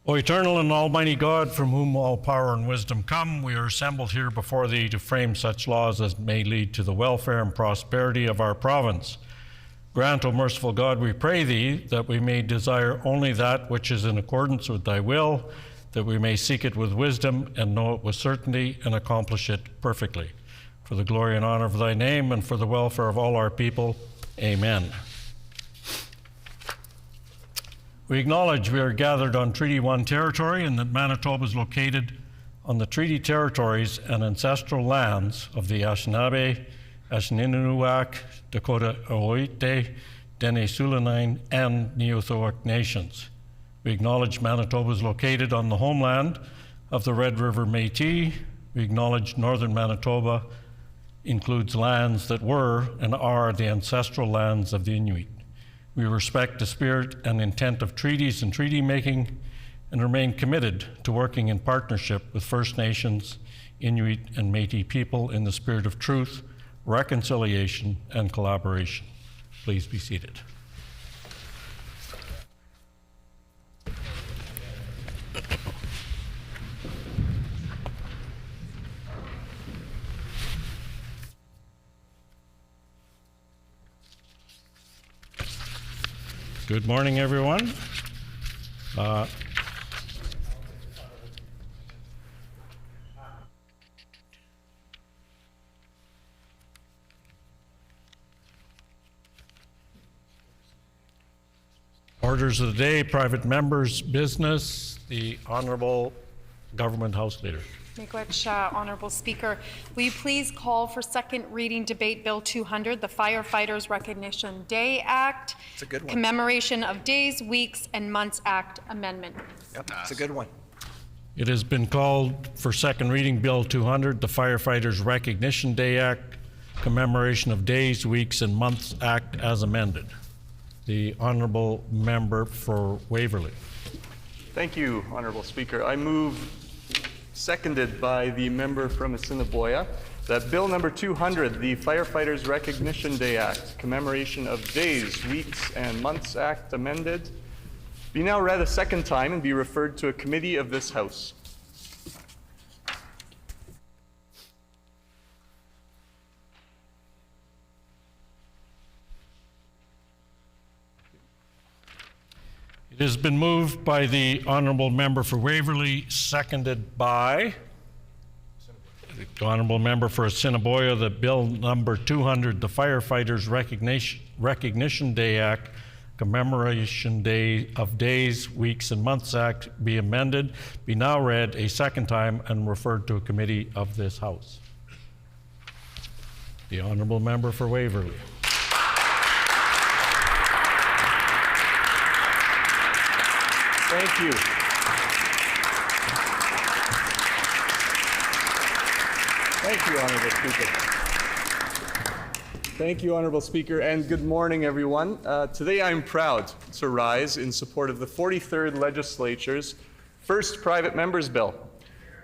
O eternal and almighty God, from whom all power and wisdom come, we are assembled here before thee to frame such laws as may lead to the welfare and prosperity of our province. Grant, O merciful God, we pray thee, that we may desire only that which is in accordance with thy will, that we may seek it with wisdom and know it with certainty and accomplish it perfectly. For the glory and honor of thy name and for the welfare of all our people, amen. We acknowledge we are gathered on Treaty 1 territory and that Manitoba is located on the treaty territories and ancestral lands of the Anishinaabe, Anishinaabe, Dakota Oite, Dene Sulanine, and Neothoic nations. We acknowledge Manitoba is located on the homeland of the Red River Métis. We acknowledge northern Manitoba includes lands that were and are the ancestral lands of the Inuit. We respect the spirit and intent of treaties and treaty making and remain committed to working in partnership with First Nations, Inuit, and Métis people in the spirit of truth, reconciliation, and collaboration. Please be seated. Good morning, everyone. Orders of the day, private members' business, the Honourable Government House Leader. Miigwech, Honourable Speaker, will you please call for second reading debate Bill 200, the Firefighters Recognition Day Act, It's a good one. Commemoration of Days, Weeks, and Months Act Amendment. Yep, it's a good one. It has been called for second reading Bill 200, the Firefighters Recognition Day Act, Commemoration of Days, Weeks, and Months Act as amended. The Honourable Member for Waverley. Thank you, Honourable Speaker. I move, seconded by the member from Assiniboia, that Bill number 200, the Firefighters Recognition Day Act, Commemoration of Days, Weeks, and Months Act amended, be now read a second time and be referred to a committee of this House. It has been moved by the Honourable Member for Waverley, seconded by the Honourable Member for Assiniboia, that Bill number 200, the Firefighters Recognition Day Act, Commemoration Day of Days, Weeks, and Months Act be amended, be now read a second time and referred to a committee of this House. The Honourable Member for Waverley. Thank you. Thank you, Honourable Speaker. Thank you, Honourable Speaker, and good morning, everyone. Today I'm proud to rise in support of the 43rd Legislature's first private members bill,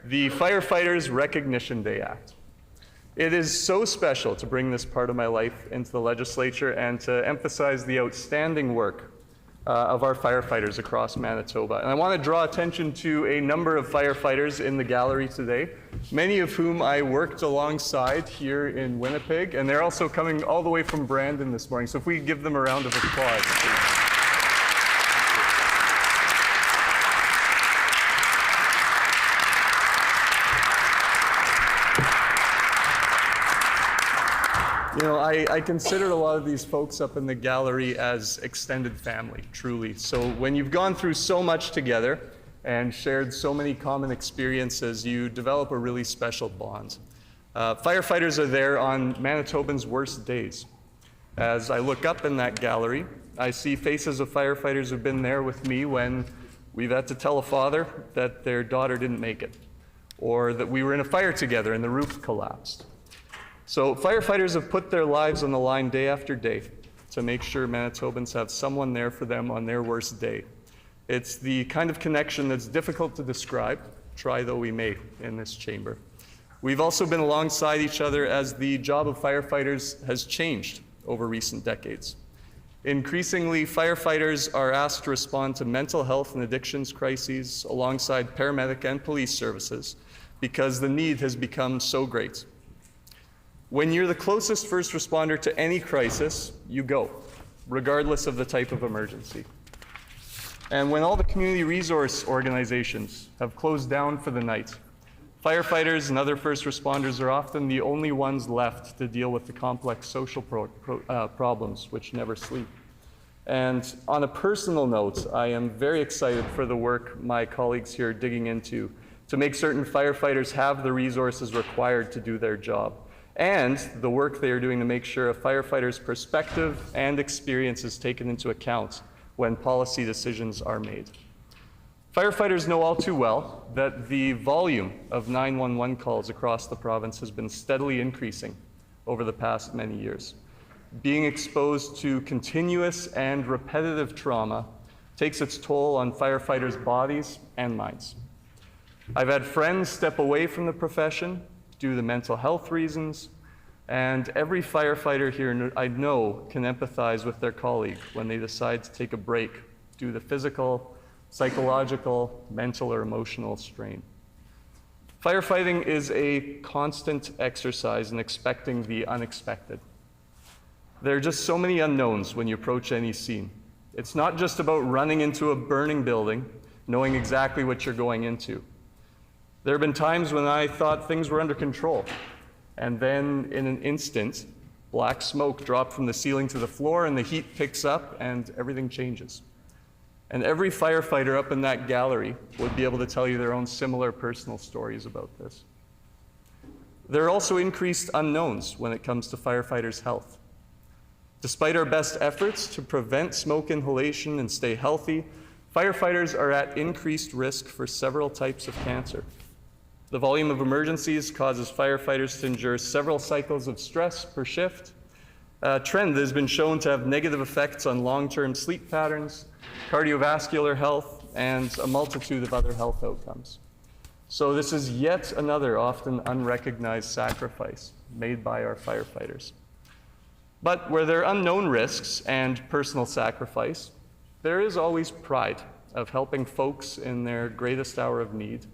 the Firefighters Recognition Day Act. It is so special to bring this part of my life into the Legislature and to emphasize the outstanding work of our firefighters across Manitoba. And I want to draw attention to a number of firefighters in the gallery today, many of whom I worked alongside here in Winnipeg, and they're also coming all the way from Brandon this morning. So if we give them a round of applause, please. You know, I consider a lot of these folks up in the gallery as extended family, truly. So when you've gone through so much together and shared so many common experiences, you develop a really special bond. Firefighters are there on Manitobans' worst days. As I look up in that gallery, I see faces of firefighters who've been there with me when we've had to tell a father that their daughter didn't make it, or that we were in a fire together and the roof collapsed. So firefighters have put their lives on the line day after day to make sure Manitobans have someone there for them on their worst day. It's the kind of connection that's difficult to describe, try though we may in this chamber. We've also been alongside each other as the job of firefighters has changed over recent decades. Increasingly, firefighters are asked to respond to mental health and addictions crises alongside paramedic and police services because the need has become so great. When you're the closest first responder to any crisis, you go, regardless of the type of emergency. And when all the community resource organizations have closed down for the night, firefighters and other first responders are often the only ones left to deal with the complex social problems which never sleep. And on a personal note, I am very excited for the work my colleagues here are digging into to make certain firefighters have the resources required to do their job, and the work they are doing to make sure a firefighter's perspective and experience is taken into account when policy decisions are made. Firefighters know all too well that the volume of 911 calls across the province has been steadily increasing over the past many years. Being exposed to continuous and repetitive trauma takes its toll on firefighters' bodies and minds. I've had friends step away from the profession due to mental health reasons, and every firefighter here I know can empathize with their colleague when they decide to take a break due to physical, psychological, mental, or emotional strain. Firefighting is a constant exercise in expecting the unexpected. There are just so many unknowns when you approach any scene. It's not just about running into a burning building, knowing exactly what you're going into. There have been times when I thought things were under control, and then in an instant, black smoke dropped from the ceiling to the floor and the heat picks up and everything changes. And every firefighter up in that gallery would be able to tell you their own similar personal stories about this. There are also increased unknowns when it comes to firefighters' health. Despite our best efforts to prevent smoke inhalation and stay healthy, firefighters are at increased risk for several types of cancer. The volume of emergencies causes firefighters to endure several cycles of stress per shift, a trend that has been shown to have negative effects on long-term sleep patterns, cardiovascular health, and a multitude of other health outcomes. So this is yet another often unrecognized sacrifice made by our firefighters. But where there are unknown risks and personal sacrifice, there is always pride of helping folks in their greatest hour of need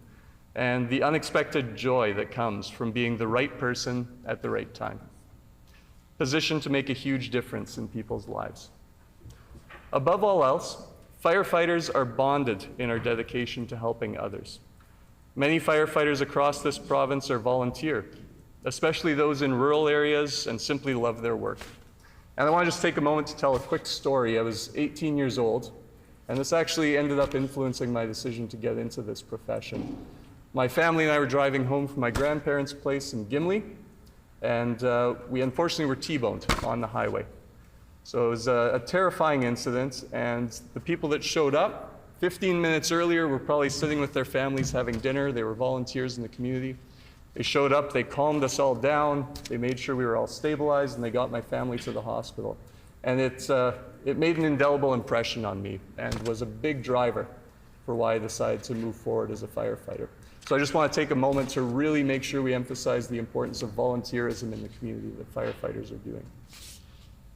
and the unexpected joy that comes from being the right person at the right time, positioned to make a huge difference in people's lives. Above all else, firefighters are bonded in our dedication to helping others. Many firefighters across this province are volunteer, especially those in rural areas, and simply love their work. And I want to just take a moment to tell a quick story. I was 18 years old, and this actually ended up influencing my decision to get into this profession. My family and I were driving home from my grandparents' place in Gimli, and we unfortunately were T-boned on the highway. So it was a terrifying incident, and the people that showed up 15 minutes earlier were probably sitting with their families having dinner. They were volunteers in the community. They showed up, they calmed us all down, they made sure we were all stabilized, and they got my family to the hospital. And it made an indelible impression on me and was a big driver for why I decided to move forward as a firefighter. So I just want to take a moment to really make sure we emphasize the importance of volunteerism in the community that firefighters are doing.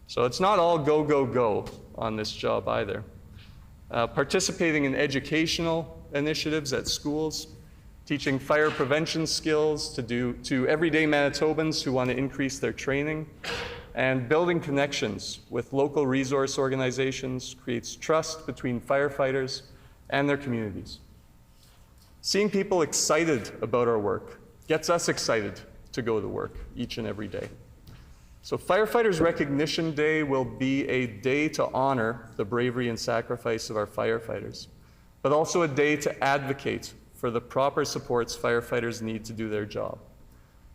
So it's not all go, go, go on this job either. Participating in educational initiatives at schools, teaching fire prevention skills to everyday Manitobans who want to increase their training, and building connections with local resource organizations creates trust between firefighters and their communities. Seeing people excited about our work gets us excited to go to work each and every day. So Firefighters Recognition Day will be a day to honor the bravery and sacrifice of our firefighters, but also a day to advocate for the proper supports firefighters need to do their job.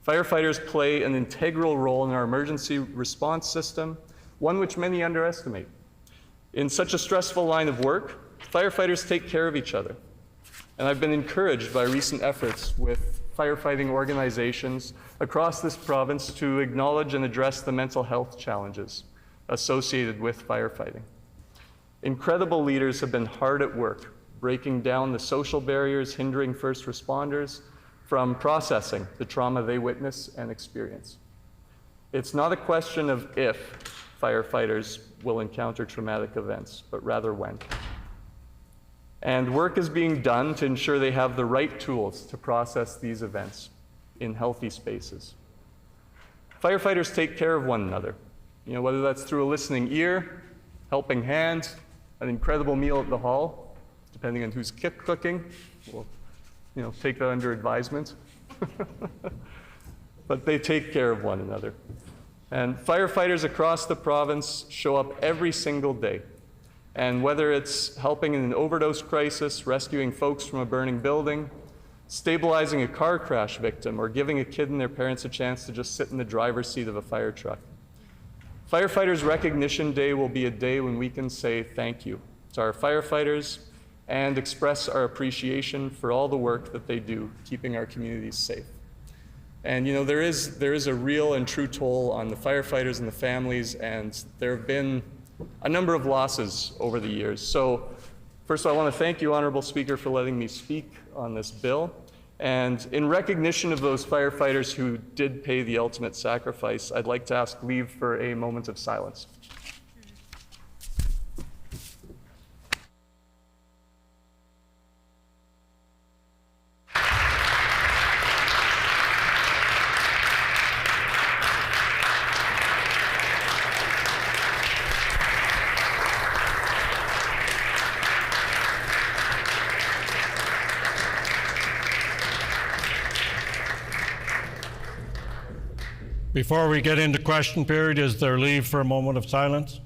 Firefighters play an integral role in our emergency response system, one which many underestimate. In such a stressful line of work, firefighters take care of each other. And I've been encouraged by recent efforts with firefighting organizations across this province to acknowledge and address the mental health challenges associated with firefighting. Incredible leaders have been hard at work, breaking down the social barriers hindering first responders from processing the trauma they witness and experience. It's not a question of if firefighters will encounter traumatic events, but rather when. And work is being done to ensure they have the right tools to process these events in healthy spaces. Firefighters take care of one another, whether that's through a listening ear, helping hand, an incredible meal at the hall, depending on who's cooking. We'll take that under advisement. But they take care of one another. And firefighters across the province show up every single day. And whether it's helping in an overdose crisis, rescuing folks from a burning building, stabilizing a car crash victim, or giving a kid and their parents a chance to just sit in the driver's seat of a fire truck. Firefighters Recognition Day will be a day when we can say thank you to our firefighters and express our appreciation for all the work that they do, keeping our communities safe. And there is a real and true toll on the firefighters and the families, and there have been a number of losses over the years. So first of all, I want to thank you, Honorable Speaker, for letting me speak on this bill. And in recognition of those firefighters who did pay the ultimate sacrifice, I'd like to ask leave for a moment of silence. Before we get into question period, is there leave for a moment of silence?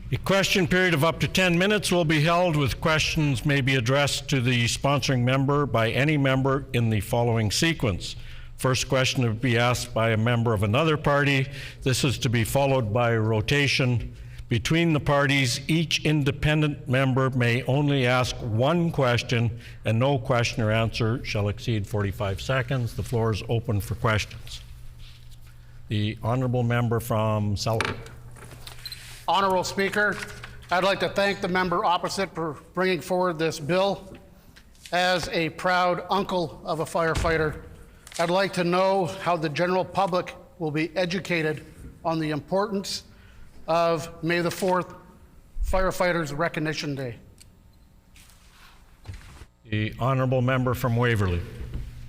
A question period of up to 10 minutes will be held, with questions may be addressed to the sponsoring member by any member in the following sequence. First question will be asked by a member of another party. This is to be followed by a rotation between the parties. Each independent member may only ask one question, and no question or answer shall exceed 45 seconds. The floor is open for questions. The honourable member from Selkirk. Honourable Speaker, I'd like to thank the member opposite for bringing forward this bill. As a proud uncle of a firefighter, I'd like to know how the general public will be educated on the importance of May the 4th, Firefighters Recognition Day. The honourable member from Waverley.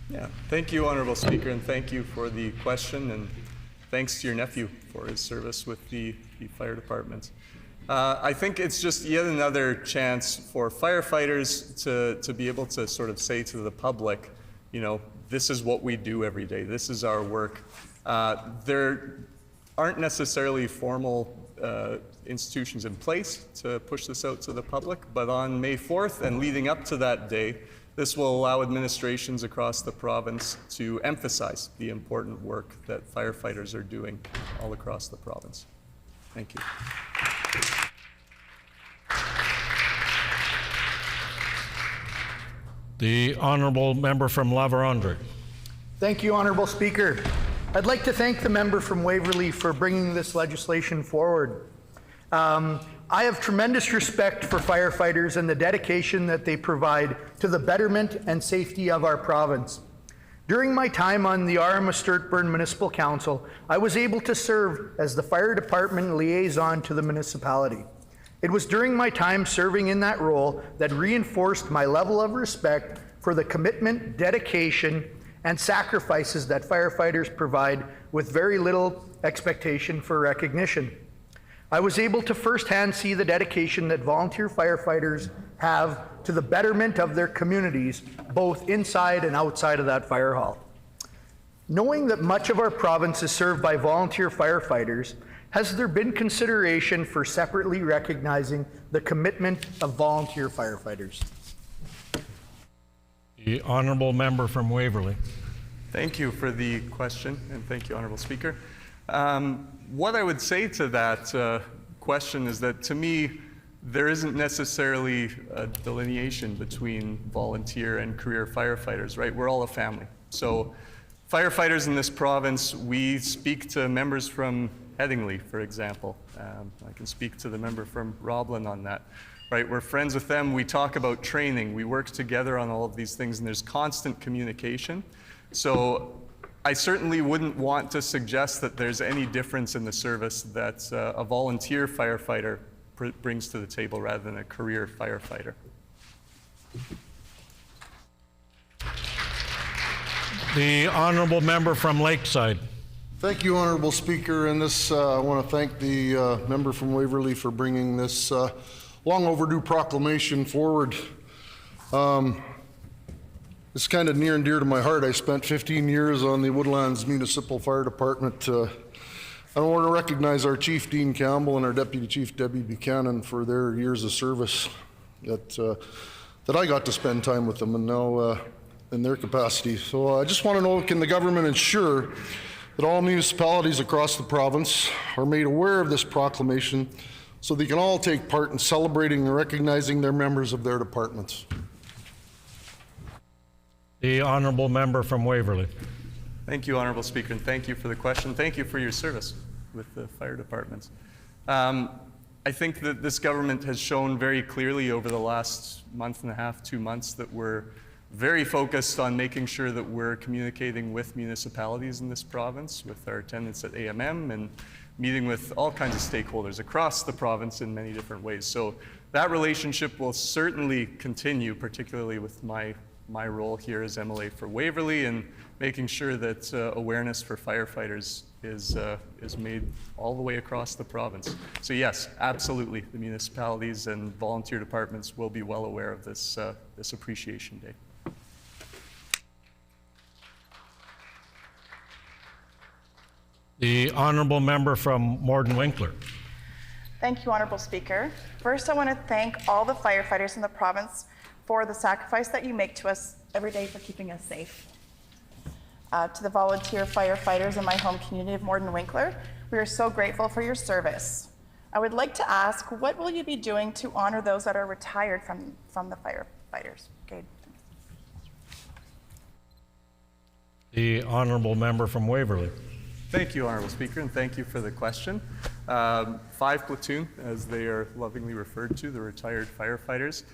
Yeah, thank you, Honourable Speaker, and thank you for the question, and thanks to your nephew for his service with the fire department. I think it's just yet another chance for firefighters to be able to sort of say to the public, this is what we do every day. This is our work. There aren't necessarily formal institutions in place to push this out to the public, but on May 4th and leading up to that day, this will allow administrations across the province to emphasize the important work that firefighters are doing all across the province. Thank you. The honourable member from La Vérendrye. Thank you, Honourable Speaker. I'd like to thank the member from Waverley for bringing this legislation forward. I have tremendous respect for firefighters and the dedication that they provide to the betterment and safety of our province. During my time on the Arima-Sturtburn Municipal Council, I was able to serve as the fire department liaison to the municipality. It was during my time serving in that role that reinforced my level of respect for the commitment, dedication, and sacrifices that firefighters provide with very little expectation for recognition. I was able to firsthand see the dedication that volunteer firefighters have to the betterment of their communities, both inside and outside of that fire hall. Knowing that much of our province is served by volunteer firefighters, has there been consideration for separately recognizing the commitment of volunteer firefighters? The honourable member from Waverley. Thank you for the question, and thank you, Honourable Speaker. What I would say to that question is that, to me, there isn't necessarily a delineation between volunteer and career firefighters, right? We're all a family. So firefighters in this province, we speak to members from Headingley, for example. I can speak to the member from Roblin on that. Right, we're friends with them, we talk about training, we work together on all of these things, and there's constant communication. So I certainly wouldn't want to suggest that there's any difference in the service that a volunteer firefighter brings to the table rather than a career firefighter. The honourable member from Lakeside. Thank you, Honourable Speaker. And this, I want to thank the member from Waverley for bringing this long overdue proclamation forward. It's kind of near and dear to my heart. I spent 15 years on the Woodlands Municipal Fire Department. I want to recognize our Chief Dean Campbell and our Deputy Chief Debbie Buchanan for their years of service that I got to spend time with them, and now in their capacity. So I just want to know, can the government ensure that all municipalities across the province are made aware of this proclamation so they can all take part in celebrating and recognizing their members of their departments? The honourable member from Waverley. Thank you, Honourable Speaker, and thank you for the question. Thank you for your service with the fire departments. I think that this government has shown very clearly over the last month and a half, 2 months, that we're very focused on making sure that we're communicating with municipalities in this province, with our attendance at AMM, and meeting with all kinds of stakeholders across the province in many different ways. So that relationship will certainly continue, particularly with my role here as MLA for Waverley, and making sure that awareness for firefighters is made all the way across the province. So yes, absolutely, the municipalities and volunteer departments will be well aware of this, this Appreciation Day. The honourable member from Morden Winkler. Thank you, Honourable Speaker. First, I want to thank all the firefighters in the province for the sacrifice that you make to us every day for keeping us safe. To the volunteer firefighters in my home community of Morden Winkler, we are so grateful for your service. I would like to ask, what will you be doing to honor those that are retired from the firefighters? Okay. The honourable member from Waverley. Thank you, Honourable Speaker, and thank you for the question. 5 Platoon, as they are lovingly referred to, the retired firefighters,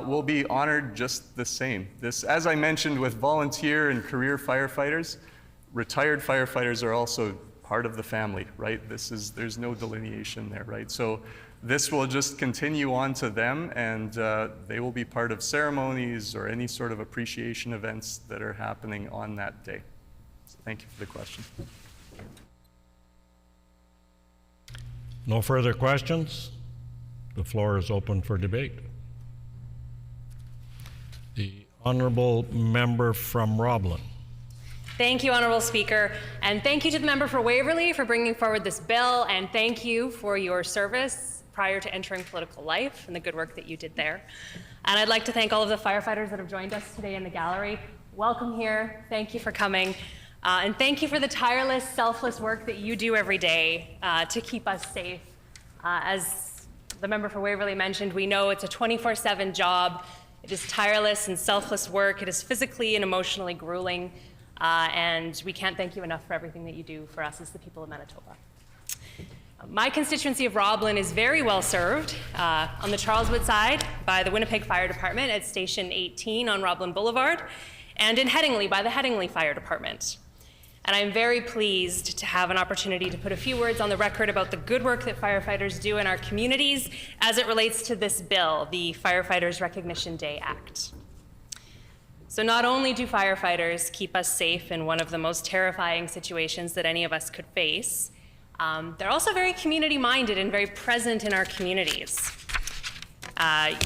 will be honored just the same. This, as I mentioned, with volunteer and career firefighters, retired firefighters are also part of the family, right? There's no delineation there, right? So this will just continue on to them, and they will be part of ceremonies or any sort of appreciation events that are happening on that day. So thank you for the question. No further questions. The floor is open for debate. The honourable member from Roblin. Thank you, Honourable Speaker, and thank you to the member for Waverley for bringing forward this bill, and thank you for your service prior to entering political life and the good work that you did there. And I'd like to thank all of the firefighters that have joined us today in the gallery. Welcome here. Thank you for coming. And thank you for the tireless, selfless work that you do every day to keep us safe. As the member for Waverley mentioned, we know it's a 24/7 job. It is tireless and selfless work. It is physically and emotionally grueling. And we can't thank you enough for everything that you do for us as the people of Manitoba. My constituency of Roblin is very well served on the Charleswood side by the Winnipeg Fire Department at Station 18 on Roblin Boulevard, and in Headingley by the Headingley Fire Department. And I'm very pleased to have an opportunity to put a few words on the record about the good work that firefighters do in our communities as it relates to this bill, the Firefighters Recognition Day Act. So not only do firefighters keep us safe in one of the most terrifying situations that any of us could face, they're also very community-minded and very present in our communities.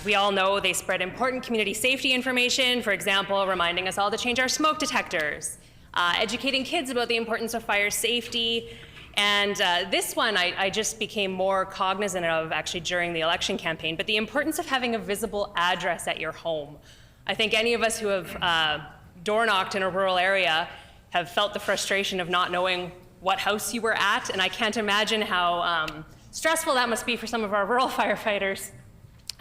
We all know they spread important community safety information, for example, reminding us all to change our smoke detectors, educating kids about the importance of fire safety, and this one I just became more cognizant of actually during the election campaign, but the importance of having a visible address at your home. I think any of us who have door knocked in a rural area have felt the frustration of not knowing what house you were at, and I can't imagine how stressful that must be for some of our rural firefighters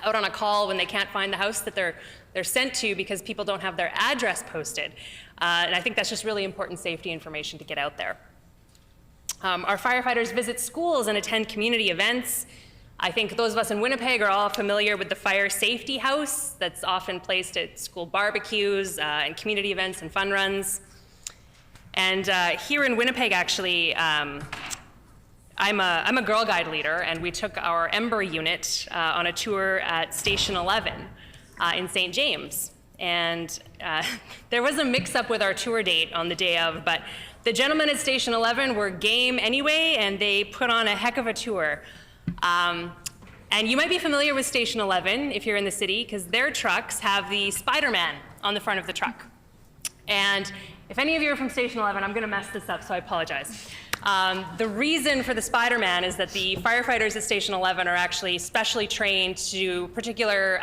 out on a call when they can't find the house that they're sent to because people don't have their address posted. And I think that's just really important safety information to get out there. Our firefighters visit schools and attend community events. I think those of us in Winnipeg are all familiar with the Fire Safety House that's often placed at school barbecues and community events and fun runs. And here in Winnipeg, actually, I'm a Girl Guide leader, and we took our Ember unit on a tour at Station 11 in St. James. And there was a mix-up with our tour date on the day of, but the gentlemen at Station 11 were game anyway, and they put on a heck of a tour. And you might be familiar with Station 11 if you're in the city, because their trucks have the Spider-Man on the front of the truck. And if any of you are from Station 11, I'm going to mess this up, so I apologize. The reason for the Spider-Man is that the firefighters at Station 11 are actually specially trained to do particular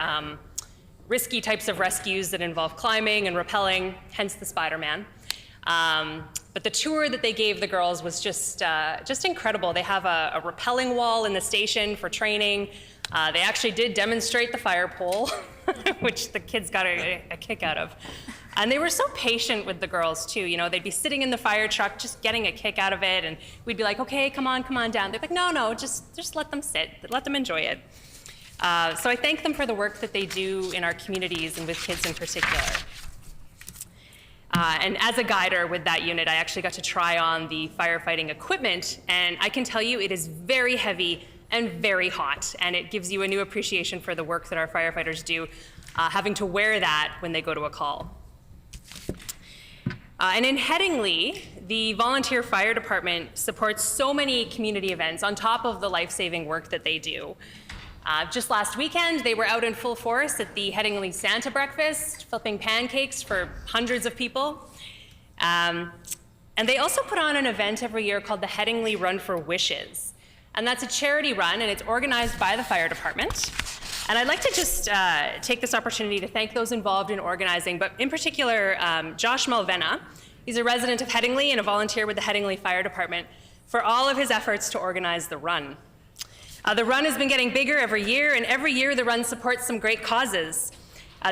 risky types of rescues that involve climbing and rappelling, hence the Spider-Man. But the tour that they gave the girls was just incredible. They have a rappelling wall in the station for training. They actually did demonstrate the fire pole, which the kids got a kick out of. And they were so patient with the girls too. You know, they'd be sitting in the fire truck just getting a kick out of it, and we'd be like, okay, come on down. They're like, no, just let them sit, let them enjoy it. So I thank them for the work that they do in our communities and with kids in particular. And as a guider with that unit, I actually got to try on the firefighting equipment, and I can tell you it is very heavy and very hot, and it gives you a new appreciation for the work that our firefighters do, having to wear that when they go to a call. And in Headingley, the volunteer fire department supports so many community events on top of the life-saving work that they do. Just last weekend, they were out in full force at the Headingley Santa Breakfast, flipping pancakes for hundreds of people. And they also put on an event every year called the Headingley Run for Wishes. And that's a charity run, and it's organized by the fire department. And I'd like to just take this opportunity to thank those involved in organizing, but in particular, Josh Malvena. He's a resident of Headingley and a volunteer with the Headingley Fire Department for all of his efforts to organize the run. The run has been getting bigger every year, and every year the run supports some great causes.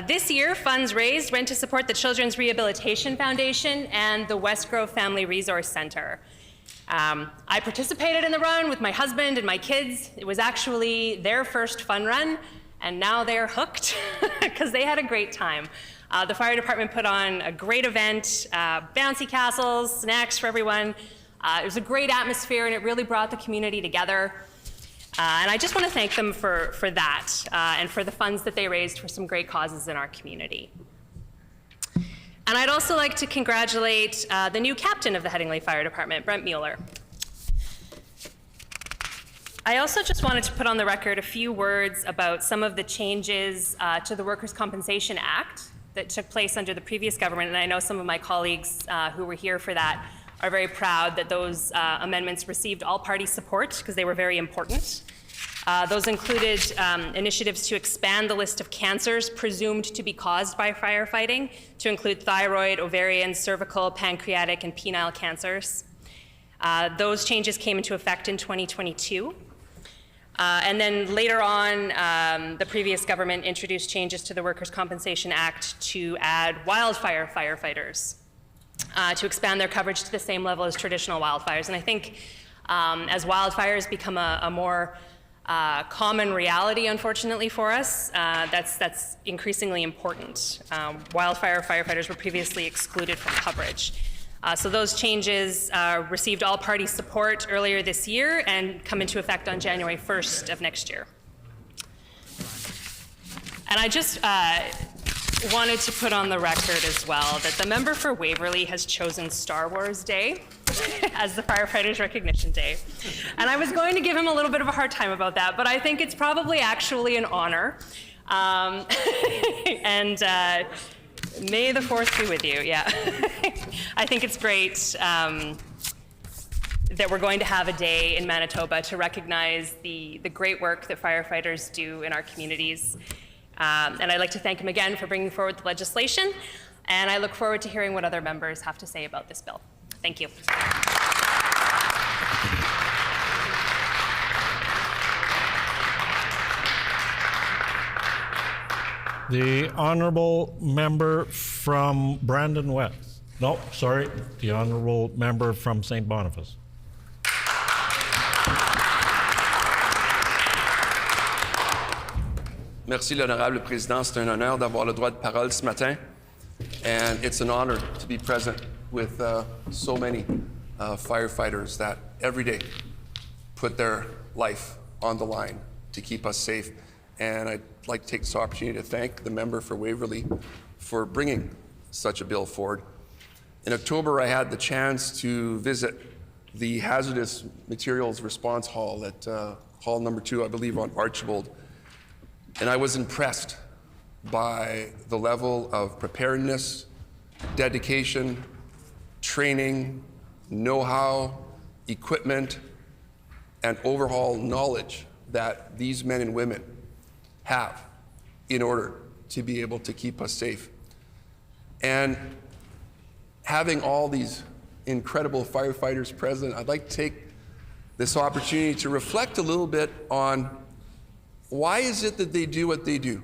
This year, funds raised went to support the Children's Rehabilitation Foundation and the West Grove Family Resource Center. I participated in the run with my husband and my kids. It was actually their first fun run, and now they're hooked because they had a great time. The fire department put on a great event, bouncy castles, snacks for everyone. It was a great atmosphere, and it really brought the community together. And I just want to thank them for that and for the funds that they raised for some great causes in our community. And I'd also like to congratulate the new captain of the Headingley Fire Department, Brent Mueller. I also just wanted to put on the record a few words about some of the changes to the Workers' Compensation Act that took place under the previous government, and I know some of my colleagues who were here for that are very proud that those amendments received all-party support because they were very important. Those included initiatives to expand the list of cancers presumed to be caused by firefighting to include thyroid, ovarian, cervical, pancreatic, and penile cancers. Those changes came into effect in 2022. And then later on, the previous government introduced changes to the Workers' Compensation Act to add wildfire firefighters, to expand their coverage to the same level as traditional wildfires. And I think as wildfires become a more common reality, unfortunately for us, that's increasingly important. Wildfire firefighters were previously excluded from coverage. So those changes received all-party support earlier this year and come into effect on January 1st of next year. And I just wanted to put on the record as well that the member for Waverley has chosen Star Wars Day as the Firefighters Recognition Day. And I was going to give him a little bit of a hard time about that, but I think it's probably actually an honor. And may the 4th be with you, yeah. I think it's great that we're going to have a day in Manitoba to recognize the great work that firefighters do in our communities. And I'd like to thank him again for bringing forward the legislation, and I look forward to hearing what other members have to say about this bill. Thank you. The honourable member from Brandon West. No, sorry, the honourable member from St. Boniface. Merci, l'honorable président. C'est un honneur d'avoir le droit de parole ce matin. And it's an honor to be present with so many firefighters that every day put their life on the line to keep us safe. And I'd like to take this opportunity to thank the member for Waverley for bringing such a bill forward. In October, I had the chance to visit the Hazardous Materials Response Hall at Hall number 2, I believe, on Archibald. And I was impressed by the level of preparedness, dedication, training, know-how, equipment, and overall knowledge that these men and women have in order to be able to keep us safe. And having all these incredible firefighters present, I'd like to take this opportunity to reflect a little bit on why is it that they do what they do?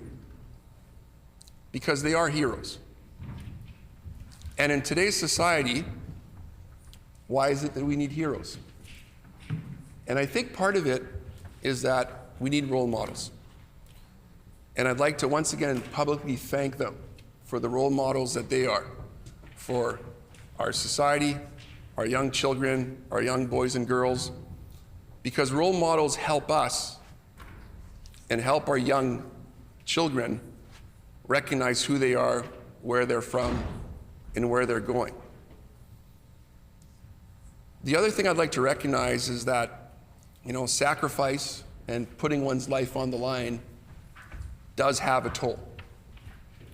Because they are heroes. And in today's society, why is it that we need heroes? And I think part of it is that we need role models. And I'd like to once again publicly thank them for the role models that they are for our society, our young children, our young boys and girls, because role models help us and help our young children recognize who they are, where they're from, and where they're going. The other thing I'd like to recognize is that, sacrifice and putting one's life on the line does have a toll.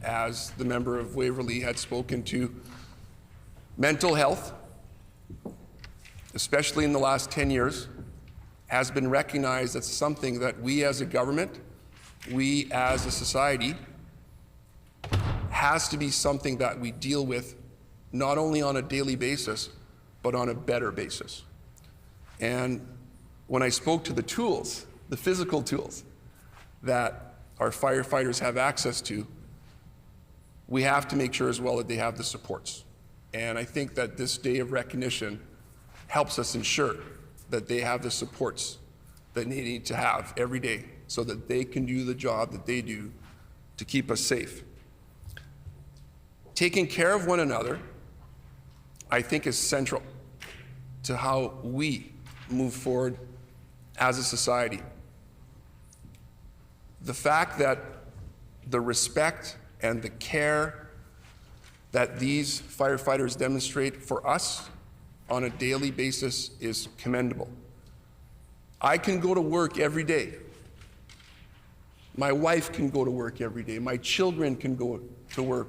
As the member of Waverley had spoken to, mental health, especially in the last 10 years, has been recognized as something that we as a government, we as a society, has to be something that we deal with not only on a daily basis, but on a better basis. And when I spoke to the tools, the physical tools that our firefighters have access to, we have to make sure as well that they have the supports. And I think that this day of recognition helps us ensure that they have the supports that they need to have every day so that they can do the job that they do to keep us safe. Taking care of one another, I think, is central to how we move forward as a society. The fact that the respect and the care that these firefighters demonstrate for us on a daily basis is commendable. I can go to work every day. My wife can go to work every day. My children can go to work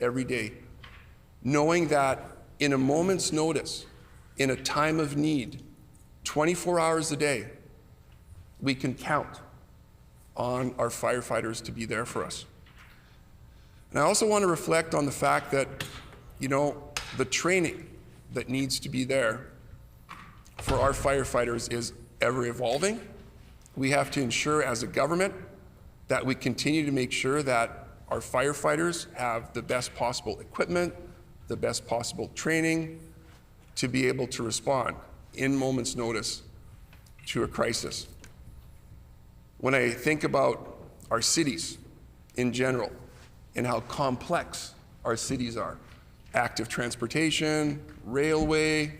every day, knowing that in a moment's notice, in a time of need, 24 hours a day, we can count on our firefighters to be there for us. And I also want to reflect on the fact that, the training that needs to be there for our firefighters is ever evolving. We have to ensure as a government that we continue to make sure that our firefighters have the best possible equipment, the best possible training to be able to respond in moments' notice to a crisis. When I think about our cities in general and how complex our cities are, active transportation, railway,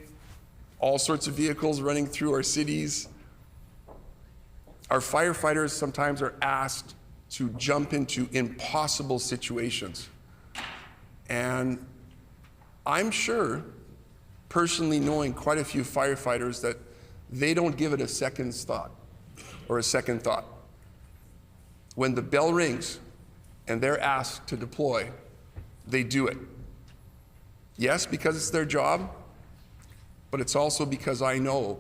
all sorts of vehicles running through our cities, our firefighters sometimes are asked to jump into impossible situations. And I'm sure, personally knowing quite a few firefighters, that they don't give it a second's thought or a second thought. When the bell rings and they're asked to deploy, they do it. Yes, because it's their job, but it's also because I know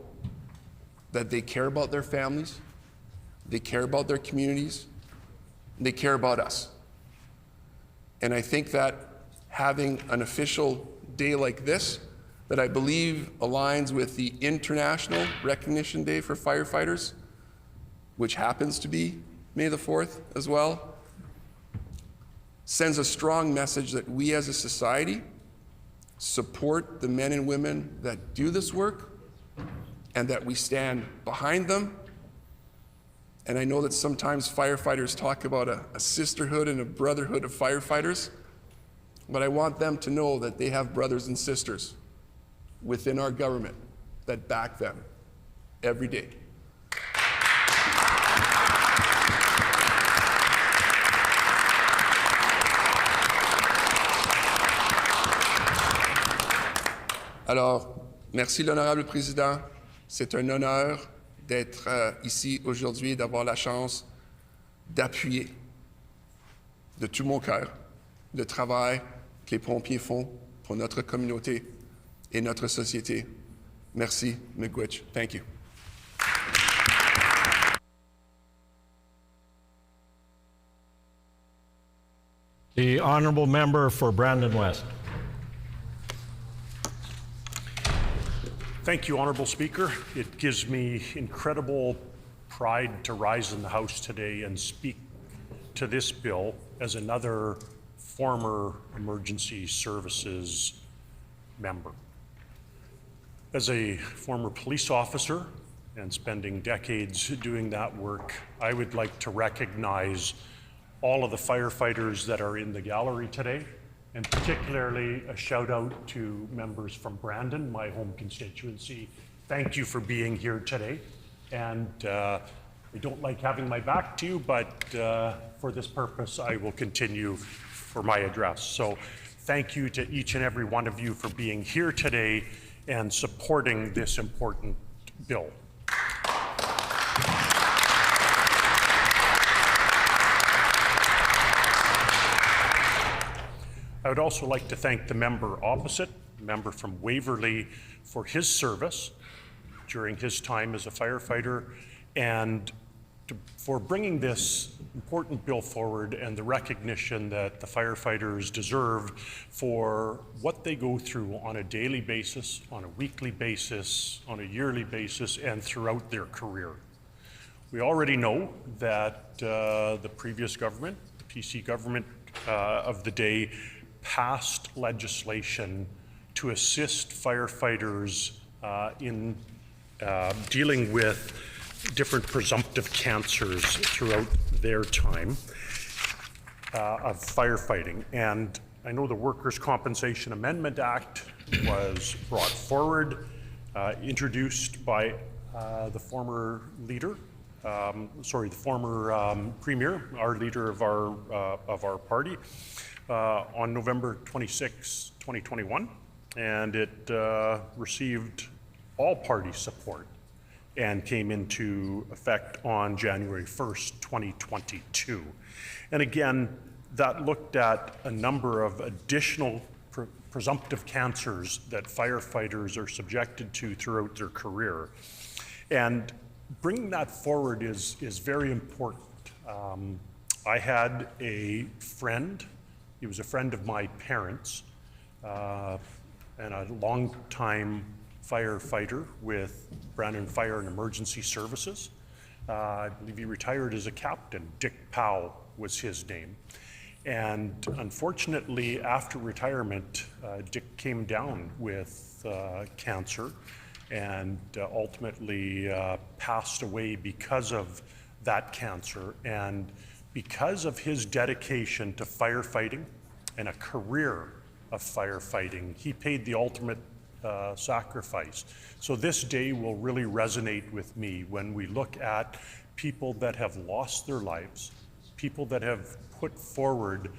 that they care about their families, they care about their communities, They care about us. And I think that having an official day like this, that I believe aligns with the International Recognition Day for Firefighters, which happens to be May the 4th as well, sends a strong message that we as a society support the men and women that do this work and that we stand behind them. And I know that sometimes firefighters talk about a sisterhood and a brotherhood of firefighters, but I want them to know that they have brothers and sisters within our government that back them every day. Alors, merci l'honorable président. C'est un honneur d'être ici aujourd'hui et d'avoir la chance d'appuyer de tout mon cœur le travail que les pompiers font pour notre communauté et notre société. Merci, Miigwech. Thank you. The honourable member for Brandon West. Thank you, Honourable Speaker. It gives me incredible pride to rise in the House today and speak to this bill as another former emergency services member. As a former police officer and spending decades doing that work, I would like to recognize all of the firefighters that are in the gallery today, and particularly a shout out to members from Brandon, my home constituency. Thank you for being here today. And I don't like having my back to you, but for this purpose, I will continue for my address. So thank you to each and every one of you for being here today and supporting this important bill. I would also like to thank the member opposite, the member from Waverley, for his service during his time as a firefighter and for bringing this important bill forward and the recognition that the firefighters deserve for what they go through on a daily basis, on a weekly basis, on a yearly basis, and throughout their career. We already know that the previous government, the PC government of the day, passed legislation to assist firefighters in dealing with different presumptive cancers throughout their time of firefighting. And I know the Workers' Compensation Amendment Act was brought forward, introduced by the former leader, the former premier, our leader of our party, on November 26, 2021, and it received all party support and came into effect on January 1st, 2022. And again, that looked at a number of additional presumptive cancers that firefighters are subjected to throughout their career. And bringing that forward is very important. I had a friend. He was a friend of my parents and a long-time firefighter with Brandon Fire and Emergency Services. I believe he retired as a captain. Dick Powell was his name. And unfortunately, after retirement, Dick came down with cancer and ultimately passed away because of that cancer. And because of his dedication to firefighting and a career of firefighting, he paid the ultimate sacrifice. So this day will really resonate with me when we look at people that have lost their lives, people that have put forward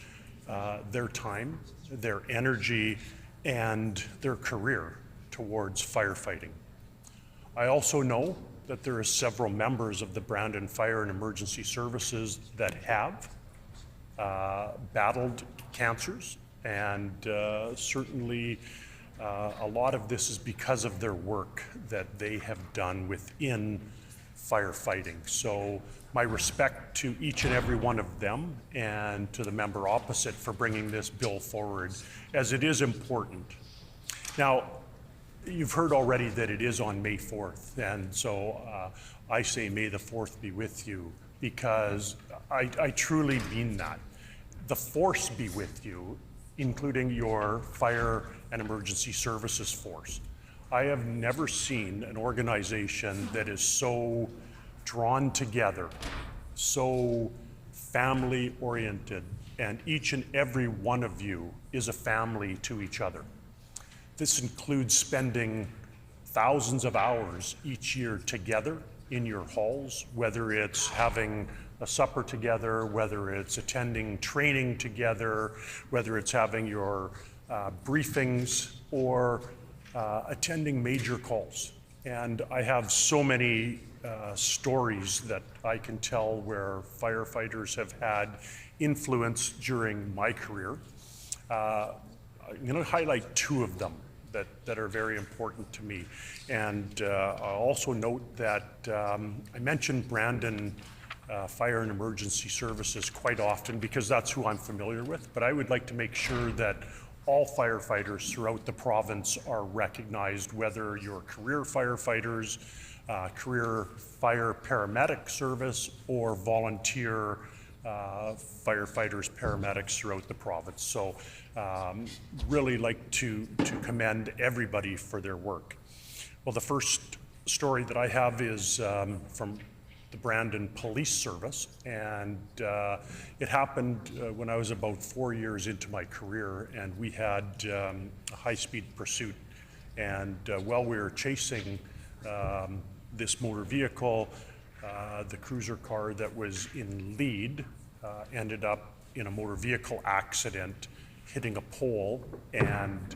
their time, their energy, and their career towards firefighting. I also know that there are several members of the Brandon Fire and Emergency Services that have battled cancers, and certainly a lot of this is because of their work that they have done within firefighting. So my respect to each and every one of them and to the member opposite for bringing this bill forward, as it is important. Now, you've heard already that it is on May 4th, and so I say may the 4th be with you, because I truly mean that. The force be with you, including your fire and emergency services force. I have never seen an organization that is so drawn together, so family oriented, and each and every one of you is a family to each other. This includes spending thousands of hours each year together in your halls, whether it's having a supper together, whether it's attending training together, whether it's having your briefings, or attending major calls. And I have so many stories that I can tell where firefighters have had influence during my career. I'm going to highlight two of them that are very important to me. And I'll also note that I mentioned Brandon Fire and Emergency Services quite often because that's who I'm familiar with, but I would like to make sure that all firefighters throughout the province are recognized, whether you're career firefighters, career fire paramedic service, or volunteer firefighters, paramedics throughout the province. So really like to commend everybody for their work. Well, the first story that I have is from the Brandon Police Service, and it happened when I was about 4 years into my career, and we had a high-speed pursuit, and while we were chasing this motor vehicle, the cruiser car that was in lead ended up in a motor vehicle accident, hitting a pole, and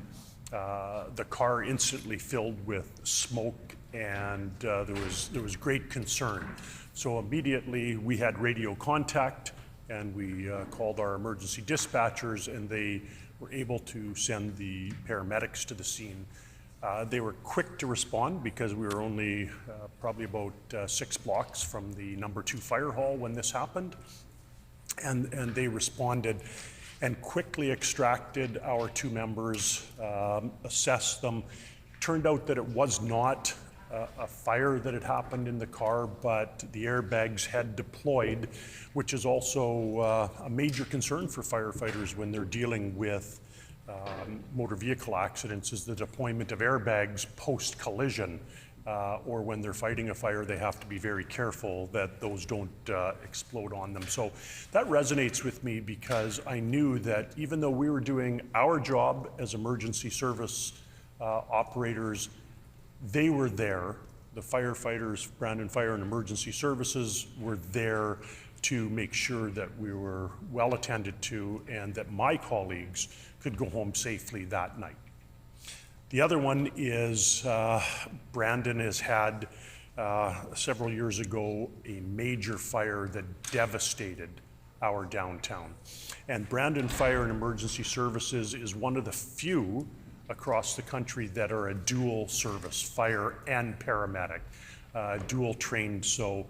the car instantly filled with smoke, and there was great concern. So immediately we had radio contact, and we called our emergency dispatchers, and they were able to send the paramedics to the scene. They were quick to respond because we were only probably about 6 blocks from the number 2 fire hall when this happened. And they responded and quickly extracted our 2 members, assessed them. Turned out that it was not a fire that had happened in the car, but the airbags had deployed, which is also a major concern for firefighters when they're dealing with motor vehicle accidents, is the deployment of airbags post-collision, or when they're fighting a fire, they have to be very careful that those don't explode on them. So that resonates with me because I knew that even though we were doing our job as emergency service operators, they were there. The firefighters, Brandon Fire and Emergency Services, were there to make sure that we were well attended to and that my colleagues could go home safely that night. The other one is Brandon has had several years ago a major fire that devastated our downtown. And Brandon Fire and Emergency Services is one of the few across the country that are a dual service, fire and paramedic, dual trained. So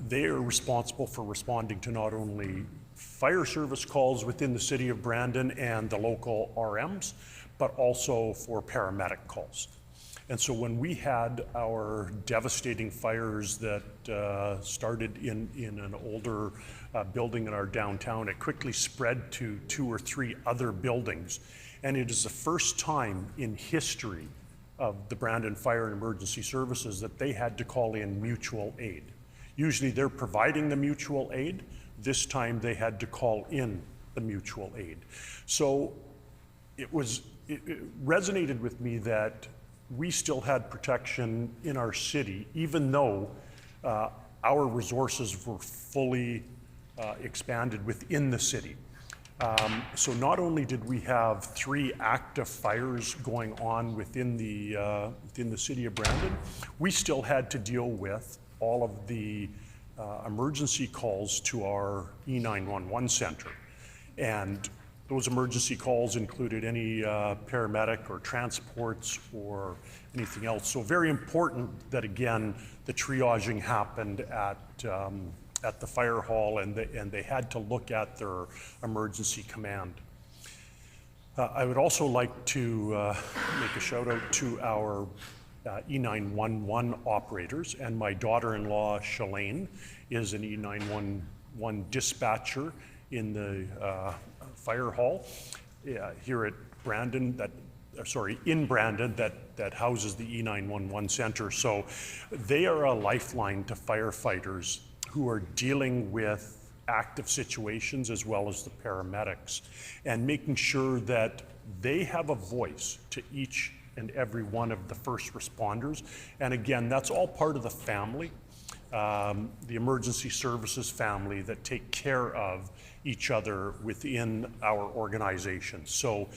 they are responsible for responding to not only fire service calls within the city of Brandon and the local RMs, but also for paramedic calls. And so when we had our devastating fires that started in an older building in our downtown, it quickly spread to 2 or 3 other buildings. And it is the first time in history of the Brandon Fire and Emergency Services that they had to call in mutual aid. Usually they're providing the mutual aid. This time they had to call in the mutual aid. So it resonated with me that we still had protection in our city, even though our resources were fully expanded within the city. So not only did we have 3 active fires going on within the city of Brandon, we still had to deal with all of the emergency calls to our E911 center. And those emergency calls included any paramedic or transports or anything else. So very important that, again, the triaging happened at the fire hall, and they had to look at their emergency command. I would also like to make a shout out to our E911 operators, and my daughter-in-law, Shalane, is an E911 dispatcher in the fire hall here at Brandon, in Brandon, that houses the E911 center. So they are a lifeline to firefighters who are dealing with active situations as well as the paramedics, and making sure that they have a voice to each and every one of the first responders. And again, that's all part of the family, the emergency services family that take care of each other within our organization. So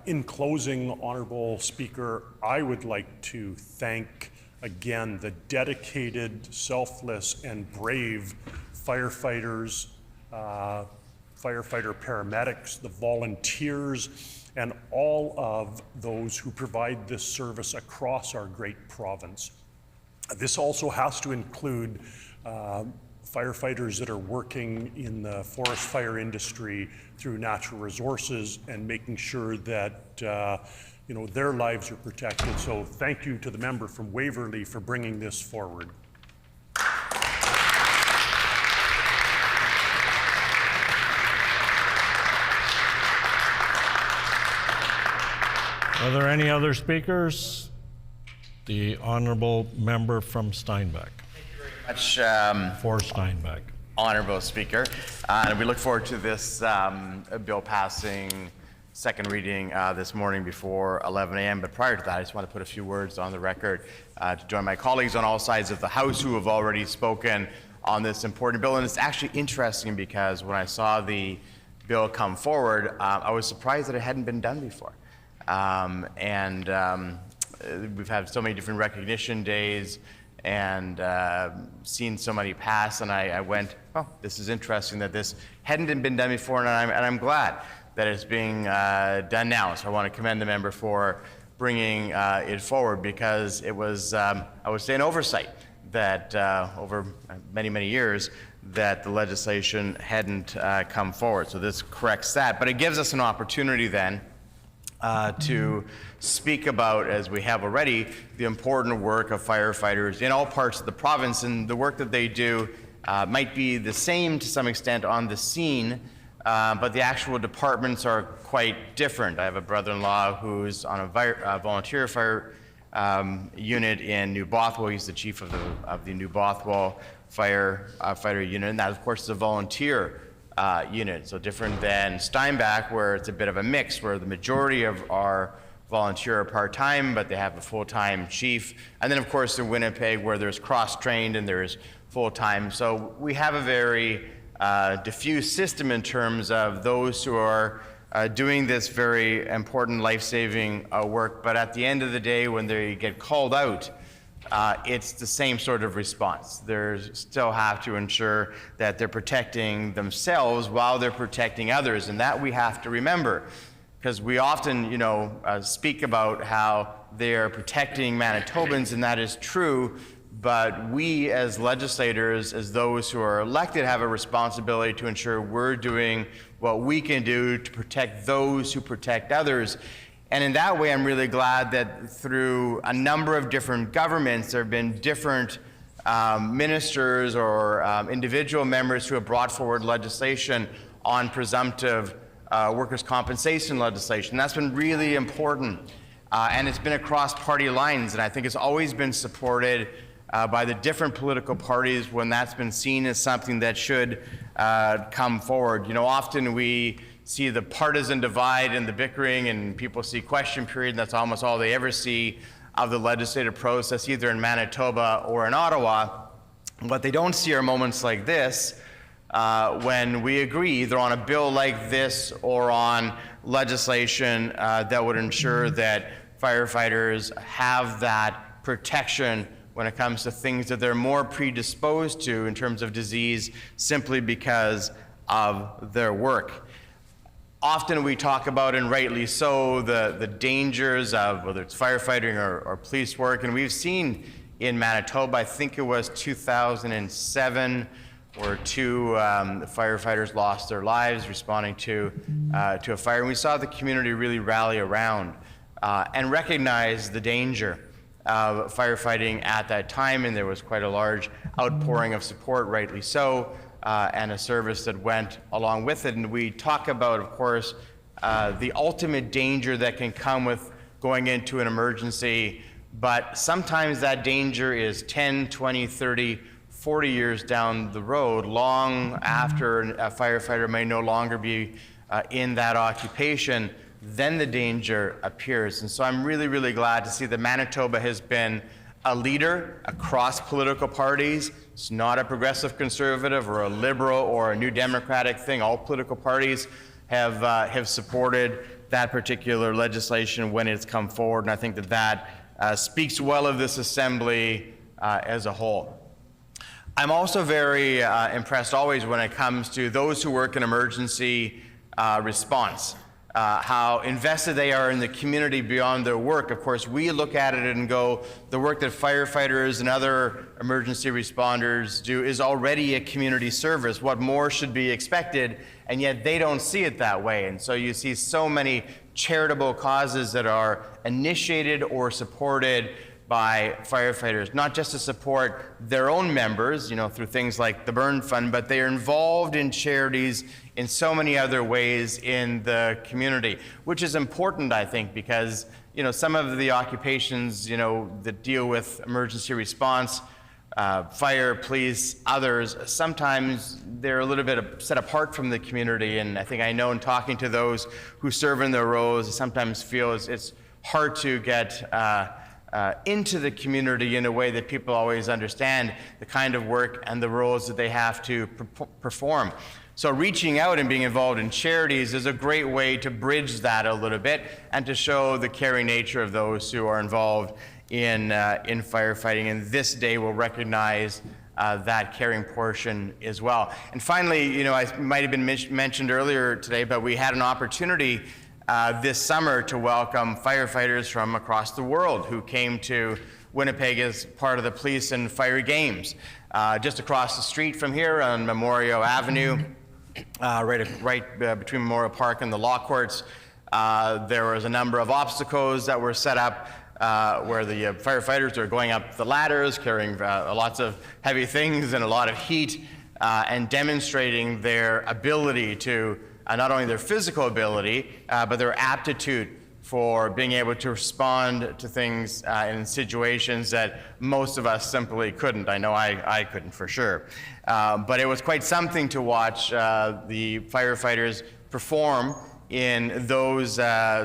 in closing, Honorable Speaker, I would like to thank again the dedicated, selfless, and brave firefighters, firefighter paramedics, the volunteers, and all of those who provide this service across our great province. This also has to include firefighters that are working in the forest fire industry through natural resources and making sure that their lives are protected. So thank you to the member from Waverley for bringing this forward. Are there any other speakers? The honourable member from Steinbach. Much, For Steinbach. Honourable Speaker. We look forward to this bill passing second reading this morning before 11 a.m. But prior to that, I just want to put a few words on the record to join my colleagues on all sides of the House who have already spoken on this important bill. And it's actually interesting because when I saw the bill come forward, I was surprised that it hadn't been done before. We've had so many different recognition days and seen so many pass, and I went, oh, this is interesting that this hadn't been done before, and I'm glad that it's being done now. So I want to commend the member for bringing it forward, because it was, I would say, an oversight that over many, many years that the legislation hadn't come forward. So this corrects that, but it gives us an opportunity then to speak about, as we have already, the important work of firefighters in all parts of the province. And the work that they do might be the same to some extent on the scene, but the actual departments are quite different. I have a brother-in-law who's on a volunteer fire unit in New Bothwell. He's the chief of the New Bothwell fighter unit, and that, of course, is a volunteer unit, so different than Steinbach, where it's a bit of a mix, where the majority of our volunteer are part-time, but they have a full-time chief. And then, of course, in Winnipeg, where there's cross-trained and there's full-time. So we have a very diffuse system in terms of those who are doing this very important life-saving work. But at the end of the day, when they get called out, it's the same sort of response. They still have to ensure that they're protecting themselves while they're protecting others, and that we have to remember, because we often, speak about how they are protecting Manitobans, and that is true, but we as legislators, as those who are elected, have a responsibility to ensure we're doing what we can do to protect those who protect others. And in that way, I'm really glad that through a number of different governments, there have been different ministers or individual members who have brought forward legislation on presumptive workers' compensation legislation. That's been really important. And it's been across party lines, and I think it's always been supported by the different political parties when that's been seen as something that should come forward. Often we see the partisan divide and the bickering, and people see question period, and that's almost all they ever see of the legislative process, either in Manitoba or in Ottawa. What they don't see are moments like this, when we agree either on a bill like this or on legislation that would ensure that firefighters have that protection when it comes to things that they're more predisposed to in terms of disease simply because of their work. Often we talk about, and rightly so, the dangers of whether it's firefighting or police work. And we've seen in Manitoba, I think it was 2007, where two firefighters lost their lives responding to a fire. And we saw the community really rally around and recognize the danger of firefighting at that time. And there was quite a large outpouring of support, rightly so, and a service that went along with it. And we talk about, of course, the ultimate danger that can come with going into an emergency, but sometimes that danger is 10, 20, 30, 40 years down the road, long after a firefighter may no longer be in that occupation, then the danger appears. And so I'm really, really glad to see that Manitoba has been a leader across political parties. It's not a progressive conservative or a liberal or a new democratic thing. All political parties have supported that particular legislation when it's come forward, and I think that speaks well of this Assembly as a whole. I'm also very impressed always when it comes to those who work in emergency response, how invested they are in the community beyond their work. Of course, we look at it and go, the work that firefighters and other emergency responders do is already a community service. What more should be expected? And yet they don't see it that way. And so you see so many charitable causes that are initiated or supported by firefighters, not just to support their own members, through things like the Burn Fund, but they are involved in charities in so many other ways in the community, which is important, I think, because, some of the occupations, that deal with emergency response, fire, police, others, sometimes they're a little bit set apart from the community. And I know in talking to those who serve in their roles, sometimes feel it's hard to get into the community in a way that people always understand the kind of work and the roles that they have to perform. So reaching out and being involved in charities is a great way to bridge that a little bit and to show the caring nature of those who are involved in firefighting. And this day will recognize that caring portion as well. And finally, I might have been mentioned earlier today, but we had an opportunity this summer to welcome firefighters from across the world who came to Winnipeg as part of the Police and Fire Games. Just across the street from here on Memorial Avenue, right between Memorial Park and the Law Courts, there was a number of obstacles that were set up where the firefighters are going up the ladders, carrying lots of heavy things and a lot of heat, and demonstrating their ability to not only their physical ability, but their aptitude for being able to respond to things in situations that most of us simply couldn't. I know I couldn't for sure. But it was quite something to watch the firefighters perform in those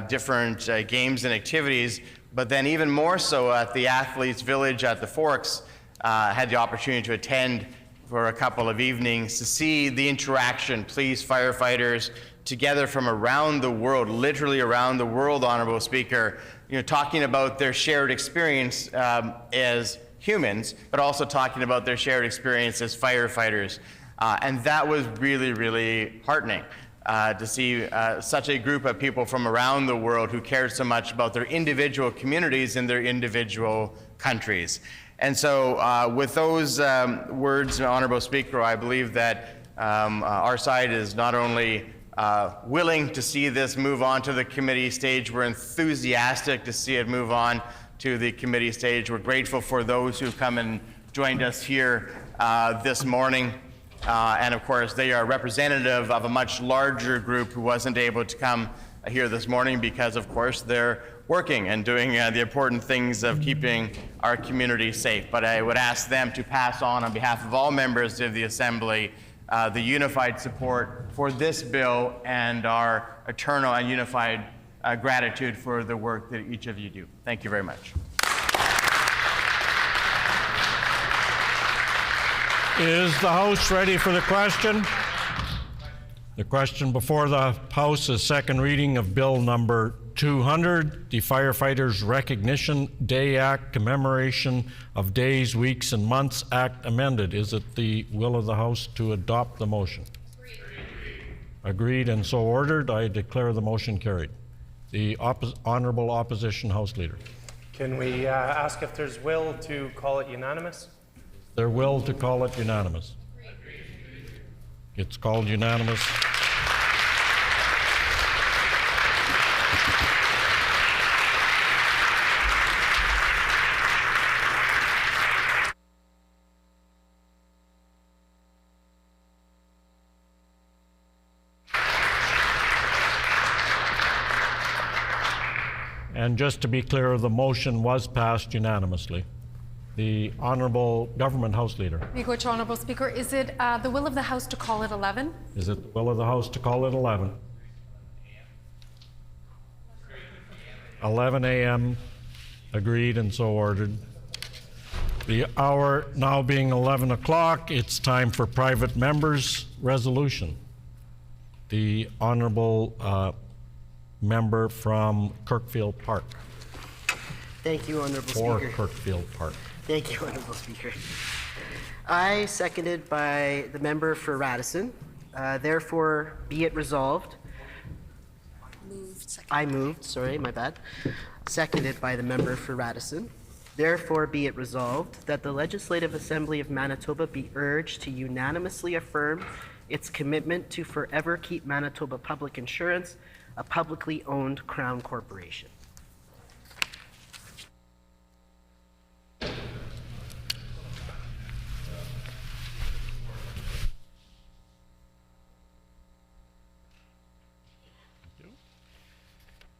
different games and activities, but then even more so at the Athletes Village at the Forks. Had the opportunity to attend for a couple of evenings to see the interaction, police, firefighters, together from around the world, literally around the world, Honorable Speaker, talking about their shared experience as humans, but also talking about their shared experience as firefighters. And that was really, really heartening to see such a group of people from around the world who cared so much about their individual communities and their individual countries. And so with those words, Honorable Speaker, I believe that our side is not only willing to see this move on to the committee stage, we're enthusiastic to see it move on to the committee stage. We're grateful for those who've come and joined us here this morning. And of course, they are representative of a much larger group who wasn't able to come here this morning because, of course, they're working and doing the important things of keeping our community safe. But I would ask them to pass on behalf of all members of the Assembly, the unified support for this bill and our eternal and unified gratitude for the work that each of you do. Thank you very much. Is the House ready for the question? The question before the House is second reading of Bill number 200, the Firefighters Recognition Day Act, Commemoration of Days, Weeks, and Months Act amended. Is it the will of the House to adopt the motion? Agreed and so ordered. I declare the motion carried. The Honourable Opposition House Leader. Can we ask if there's will to call it unanimous? Their will to call it unanimous. It's called unanimous. And just to be clear, the motion was passed unanimously. The Honourable Government House Leader. Miigwech, Honourable Speaker. Is it the will of the House to call it 11? Is it the will of the House to call it 11? 11 a.m. Agreed and so ordered. The hour now being 11 o'clock, it's time for private members' resolution. The Honourable member from Kirkfield Park. Thank you, Honourable For Speaker. Kirkfield Park. Thank you, Honourable Speaker. I, seconded by the member for Radisson, therefore be it resolved. I moved, sorry, my bad. Seconded by the member for Radisson. Therefore be it resolved that the Legislative Assembly of Manitoba be urged to unanimously affirm its commitment to forever keep Manitoba Public Insurance a publicly owned Crown corporation.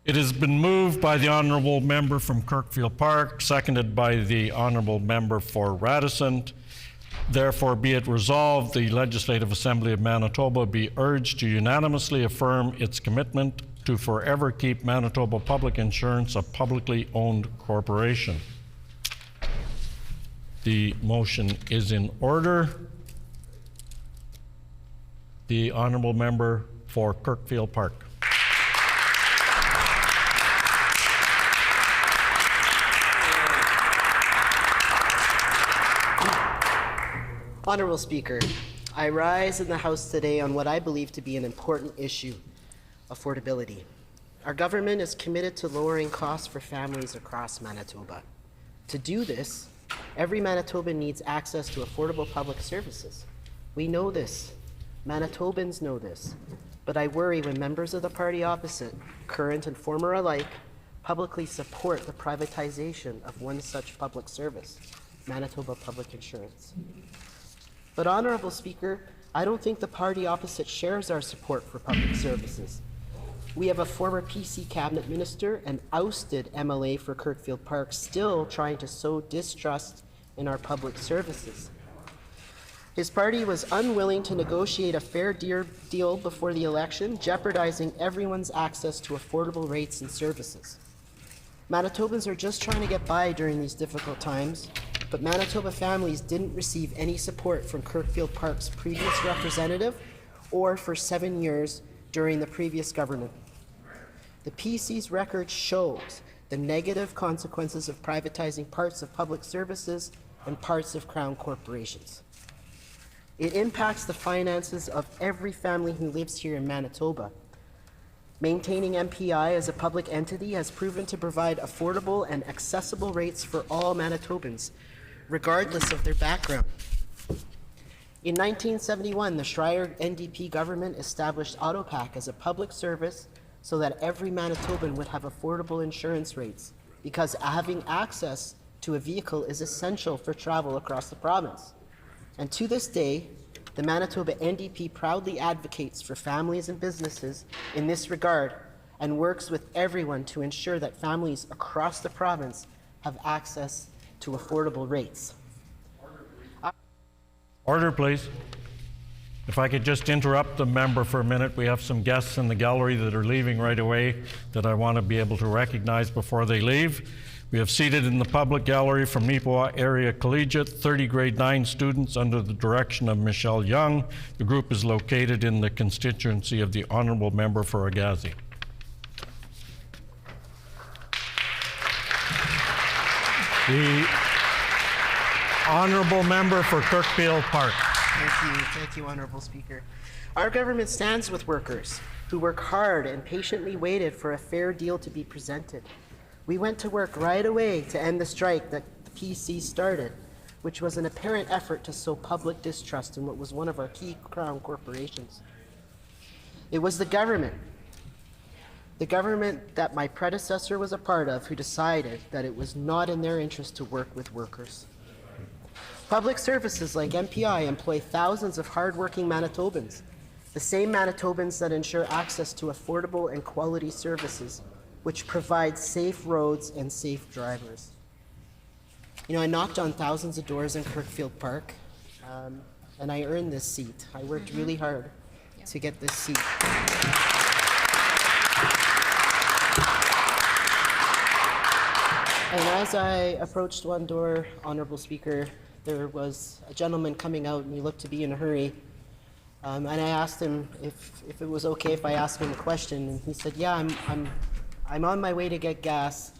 It has been moved by the Honourable Member from Kirkfield Park, seconded by the Honourable Member for Radisson. Therefore, be it resolved, the Legislative Assembly of Manitoba be urged to unanimously affirm its commitment to forever keep Manitoba Public Insurance a publicly owned corporation. The motion is in order. The Honourable Member for Kirkfield Park. Honourable Speaker, I rise in the House today on what I believe to be an important issue, affordability. Our government is committed to lowering costs for families across Manitoba. To do this, every Manitoban needs access to affordable public services. We know this. Manitobans know this. But I worry when members of the party opposite, current and former alike, publicly support the privatization of one such public service, Manitoba Public Insurance. But, Honourable Speaker, I don't think the party opposite shares our support for public services. We have a former PC cabinet minister and ousted MLA for Kirkfield Park still trying to sow distrust in our public services. His party was unwilling to negotiate a fair deal before the election, jeopardizing everyone's access to affordable rates and services. Manitobans are just trying to get by during these difficult times, but Manitoba families didn't receive any support from Kirkfield Park's previous representative or for 7 years during the previous government. The PC's record shows the negative consequences of privatizing parts of public services and parts of Crown corporations. It impacts the finances of every family who lives here in Manitoba. Maintaining MPI as a public entity has proven to provide affordable and accessible rates for all Manitobans, regardless of their background. In 1971, the Schreier NDP government established AutoPack as a public service so that every Manitoban would have affordable insurance rates, because having access to a vehicle is essential for travel across the province. And to this day, the Manitoba NDP proudly advocates for families and businesses in this regard and works with everyone to ensure that families across the province have access to affordable rates. Order, please. If I could just interrupt the member for a minute. We have some guests in the gallery that are leaving right away that I want to be able to recognize before they leave. We have seated in the public gallery from Neepawa Area Collegiate 30 grade 9 students under the direction of Michelle Young. The group is located in the constituency of the Honourable Member for Agassiz. The Honourable Member for Kirkfield Park. Thank you, Honourable Speaker. Our government stands with workers who work hard and patiently waited for a fair deal to be presented. We went to work right away to end the strike that the PC started, which was an apparent effort to sow public distrust in what was one of our key crown corporations. It was the government that my predecessor was a part of, who decided that it was not in their interest to work with workers. Public services like MPI employ thousands of hardworking Manitobans, the same Manitobans that ensure access to affordable and quality services, which provide safe roads and safe drivers. You know, I knocked on thousands of doors in Kirkfield Park, and I earned this seat. I worked really hard to get this seat. And as I approached one door, Honorable Speaker, there was a gentleman coming out, and he looked to be in a hurry. And I asked him if it was okay if I asked him a question, and he said, "Yeah, I'm on my way to get gas.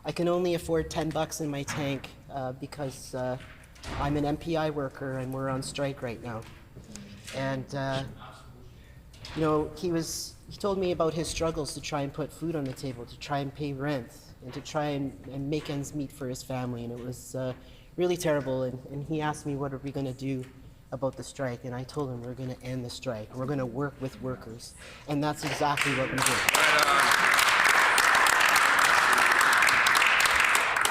I can only afford $10 in my tank because I'm an MPI worker and we're on strike right now." And you know, he told me about his struggles to try and put food on the table, to try and pay rent, and to try and make ends meet for his family, and it was really terrible. And he asked me, what are we going to do about the strike? And I told him, we're going to end the strike. We're going to work with workers. And that's exactly what we did.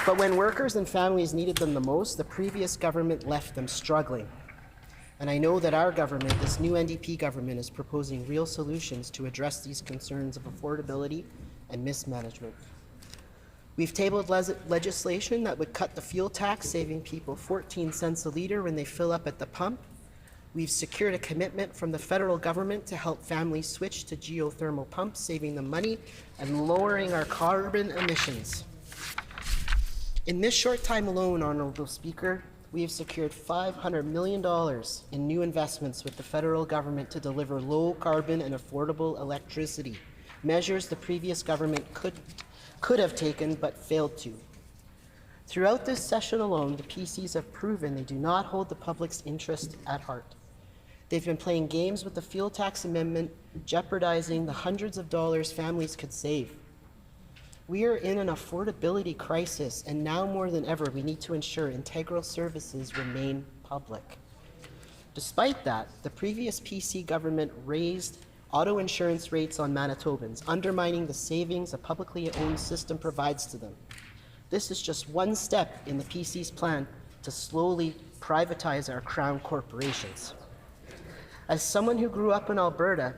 But when workers and families needed them the most, the previous government left them struggling. And I know that our government, this new NDP government, is proposing real solutions to address these concerns of affordability and mismanagement. We've tabled legislation that would cut the fuel tax, saving people 14 cents a litre when they fill up at the pump. We've secured a commitment from the federal government to help families switch to geothermal pumps, saving them money and lowering our carbon emissions. In this short time alone, Honourable Speaker, we have secured $500 million in new investments with the federal government to deliver low carbon and affordable electricity, measures the previous government could have taken but failed to. Throughout this session alone, the PCs have proven they do not hold the public's interest at heart. They've been playing games with the fuel tax amendment, jeopardizing the hundreds of dollars families could save. We are in an affordability crisis, and now more than ever, we need to ensure integral services remain public. Despite that, the previous PC government raised auto insurance rates on Manitobans, undermining the savings a publicly owned system provides to them. This is just one step in the PC's plan to slowly privatize our crown corporations. As someone who grew up in Alberta,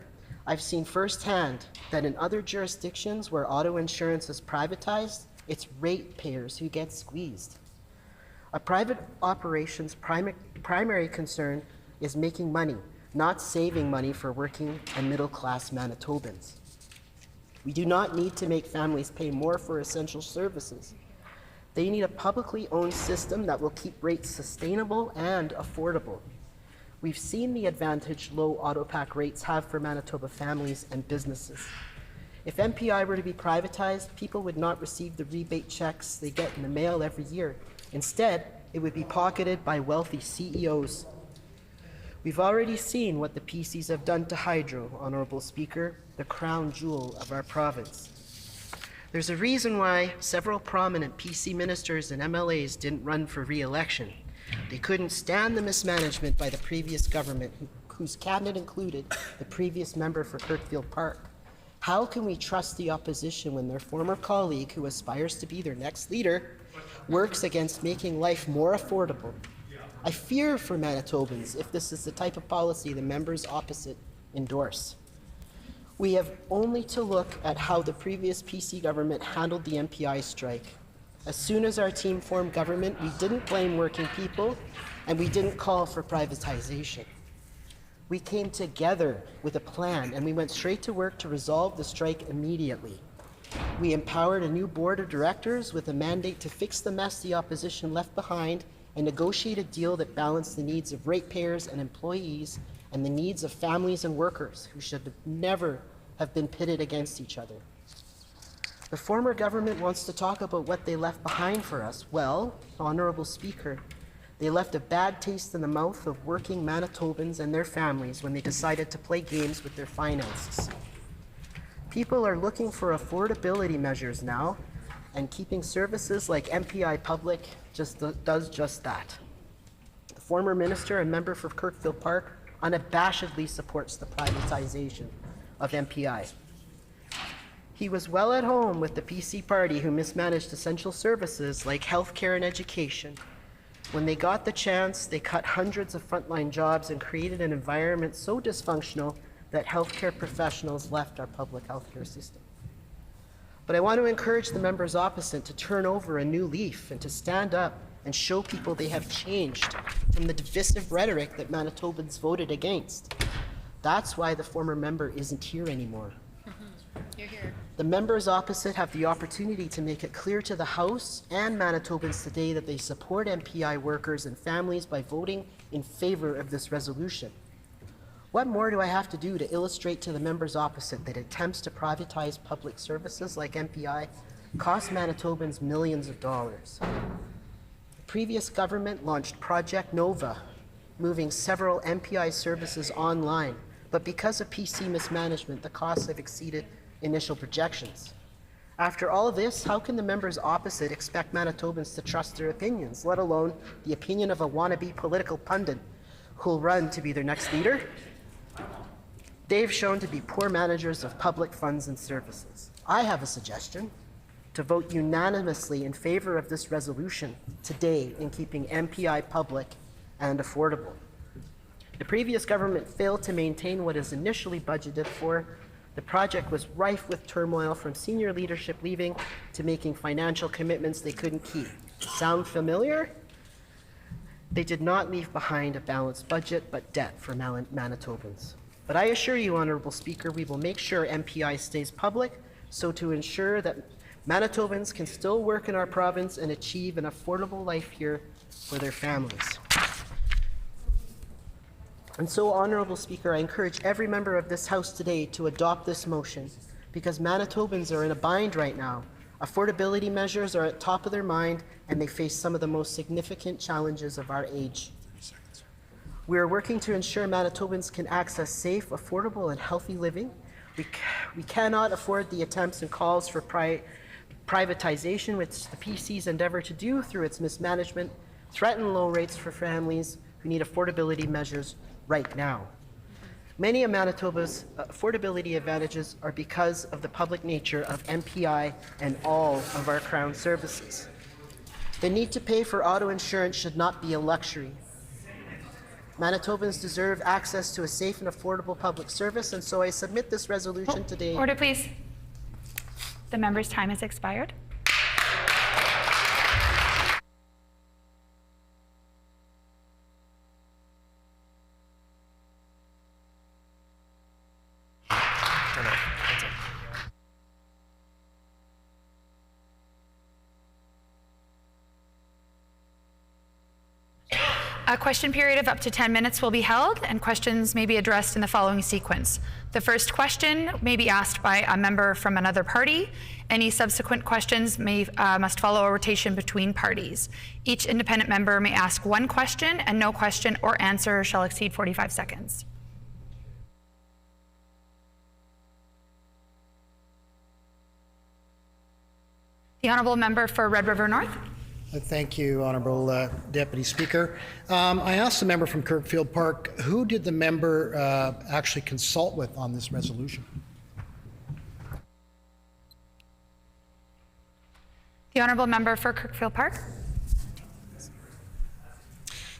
I've seen firsthand that in other jurisdictions where auto insurance is privatized, it's ratepayers who get squeezed. A private operation's primary concern is making money, not saving money for working and middle-class Manitobans. We do not need to make families pay more for essential services. They need a publicly owned system that will keep rates sustainable and affordable. We've seen the advantage low autopack rates have for Manitoba families and businesses. If MPI were to be privatized, people would not receive the rebate checks they get in the mail every year. Instead, it would be pocketed by wealthy CEOs. We've already seen what the PCs have done to Hydro, Honourable Speaker, the crown jewel of our province. There's a reason why several prominent PC ministers and MLAs didn't run for re-election. They couldn't stand the mismanagement by the previous government, whose cabinet included the previous member for Kirkfield Park. How can we trust the opposition when their former colleague, who aspires to be their next leader, works against making life more affordable? I fear for Manitobans if this is the type of policy the members opposite endorse. We have only to look at how the previous PC government handled the MPI strike. As soon as our team formed government, we didn't blame working people, and we didn't call for privatization. We came together with a plan, and we went straight to work to resolve the strike immediately. We empowered a new board of directors with a mandate to fix the mess the opposition left behind and negotiate a deal that balanced the needs of ratepayers and employees and the needs of families and workers who should never have been pitted against each other. The former government wants to talk about what they left behind for us. Well, Honourable Speaker, They left a bad taste in the mouth of working Manitobans and their families when they decided to play games with their finances. People are looking for affordability measures now, and keeping services like MPI public does just that. The former minister and member for Kirkfield Park unabashedly supports the privatization of MPI. He was well at home with the PC party who mismanaged essential services like healthcare and education. When they got the chance, they cut hundreds of frontline jobs and created an environment so dysfunctional that healthcare professionals left our public healthcare system. But I want to encourage the members opposite to turn over a new leaf and to stand up and show people they have changed from the divisive rhetoric that Manitobans voted against. That's why the former member isn't here anymore. You're here. The members opposite have the opportunity to make it clear to the House and Manitobans today that they support MPI workers and families by voting in favor of this resolution. What more do I have to do to illustrate to the members opposite that attempts to privatize public services like MPI cost Manitobans millions of dollars? The previous government launched Project Nova, moving several MPI services online, but because of PC mismanagement, the costs have exceeded initial projections. After all of this, how can the members opposite expect Manitobans to trust their opinions, let alone the opinion of a wannabe political pundit who'll run to be their next leader? They've shown to be poor managers of public funds and services. I have a suggestion: to vote unanimously in favor of this resolution today in keeping MPI public and affordable. The previous government failed to maintain what is initially budgeted for. The project was rife with turmoil, from senior leadership leaving to making financial commitments they couldn't keep. Sound familiar? They did not leave behind a balanced budget, but debt for Manitobans. But I assure you, Honourable Speaker, we will make sure MPI stays public, so to ensure that Manitobans can still work in our province and achieve an affordable life here for their families. And so, Honourable Speaker, I encourage every member of this House today to adopt this motion, because Manitobans are in a bind right now. Affordability measures are at top of their mind, and they face some of the most significant challenges of our age. We are working to ensure Manitobans can access safe, affordable, and healthy living. We cannot afford the attempts and calls for privatization, which the PC's endeavour to do through its mismanagement, threaten low rates for families who need affordability measures right now. Many of Manitoba's affordability advantages are because of the public nature of MPI and all of our Crown services. The need to pay for auto insurance should not be a luxury. Manitobans deserve access to a safe and affordable public service, and so I submit this resolution today. Order, please. The member's time has expired. A question period of up to 10 minutes will be held, and questions may be addressed in the following sequence. The first question may be asked by a member from another party. Any subsequent questions must follow a rotation between parties. Each independent member may ask one question, and no question or answer shall exceed 45 seconds. The honourable member for Red River North. Thank you, Honourable Deputy Speaker. I asked the member from Kirkfield Park, who did the member actually consult with on this resolution? The honourable member for Kirkfield Park.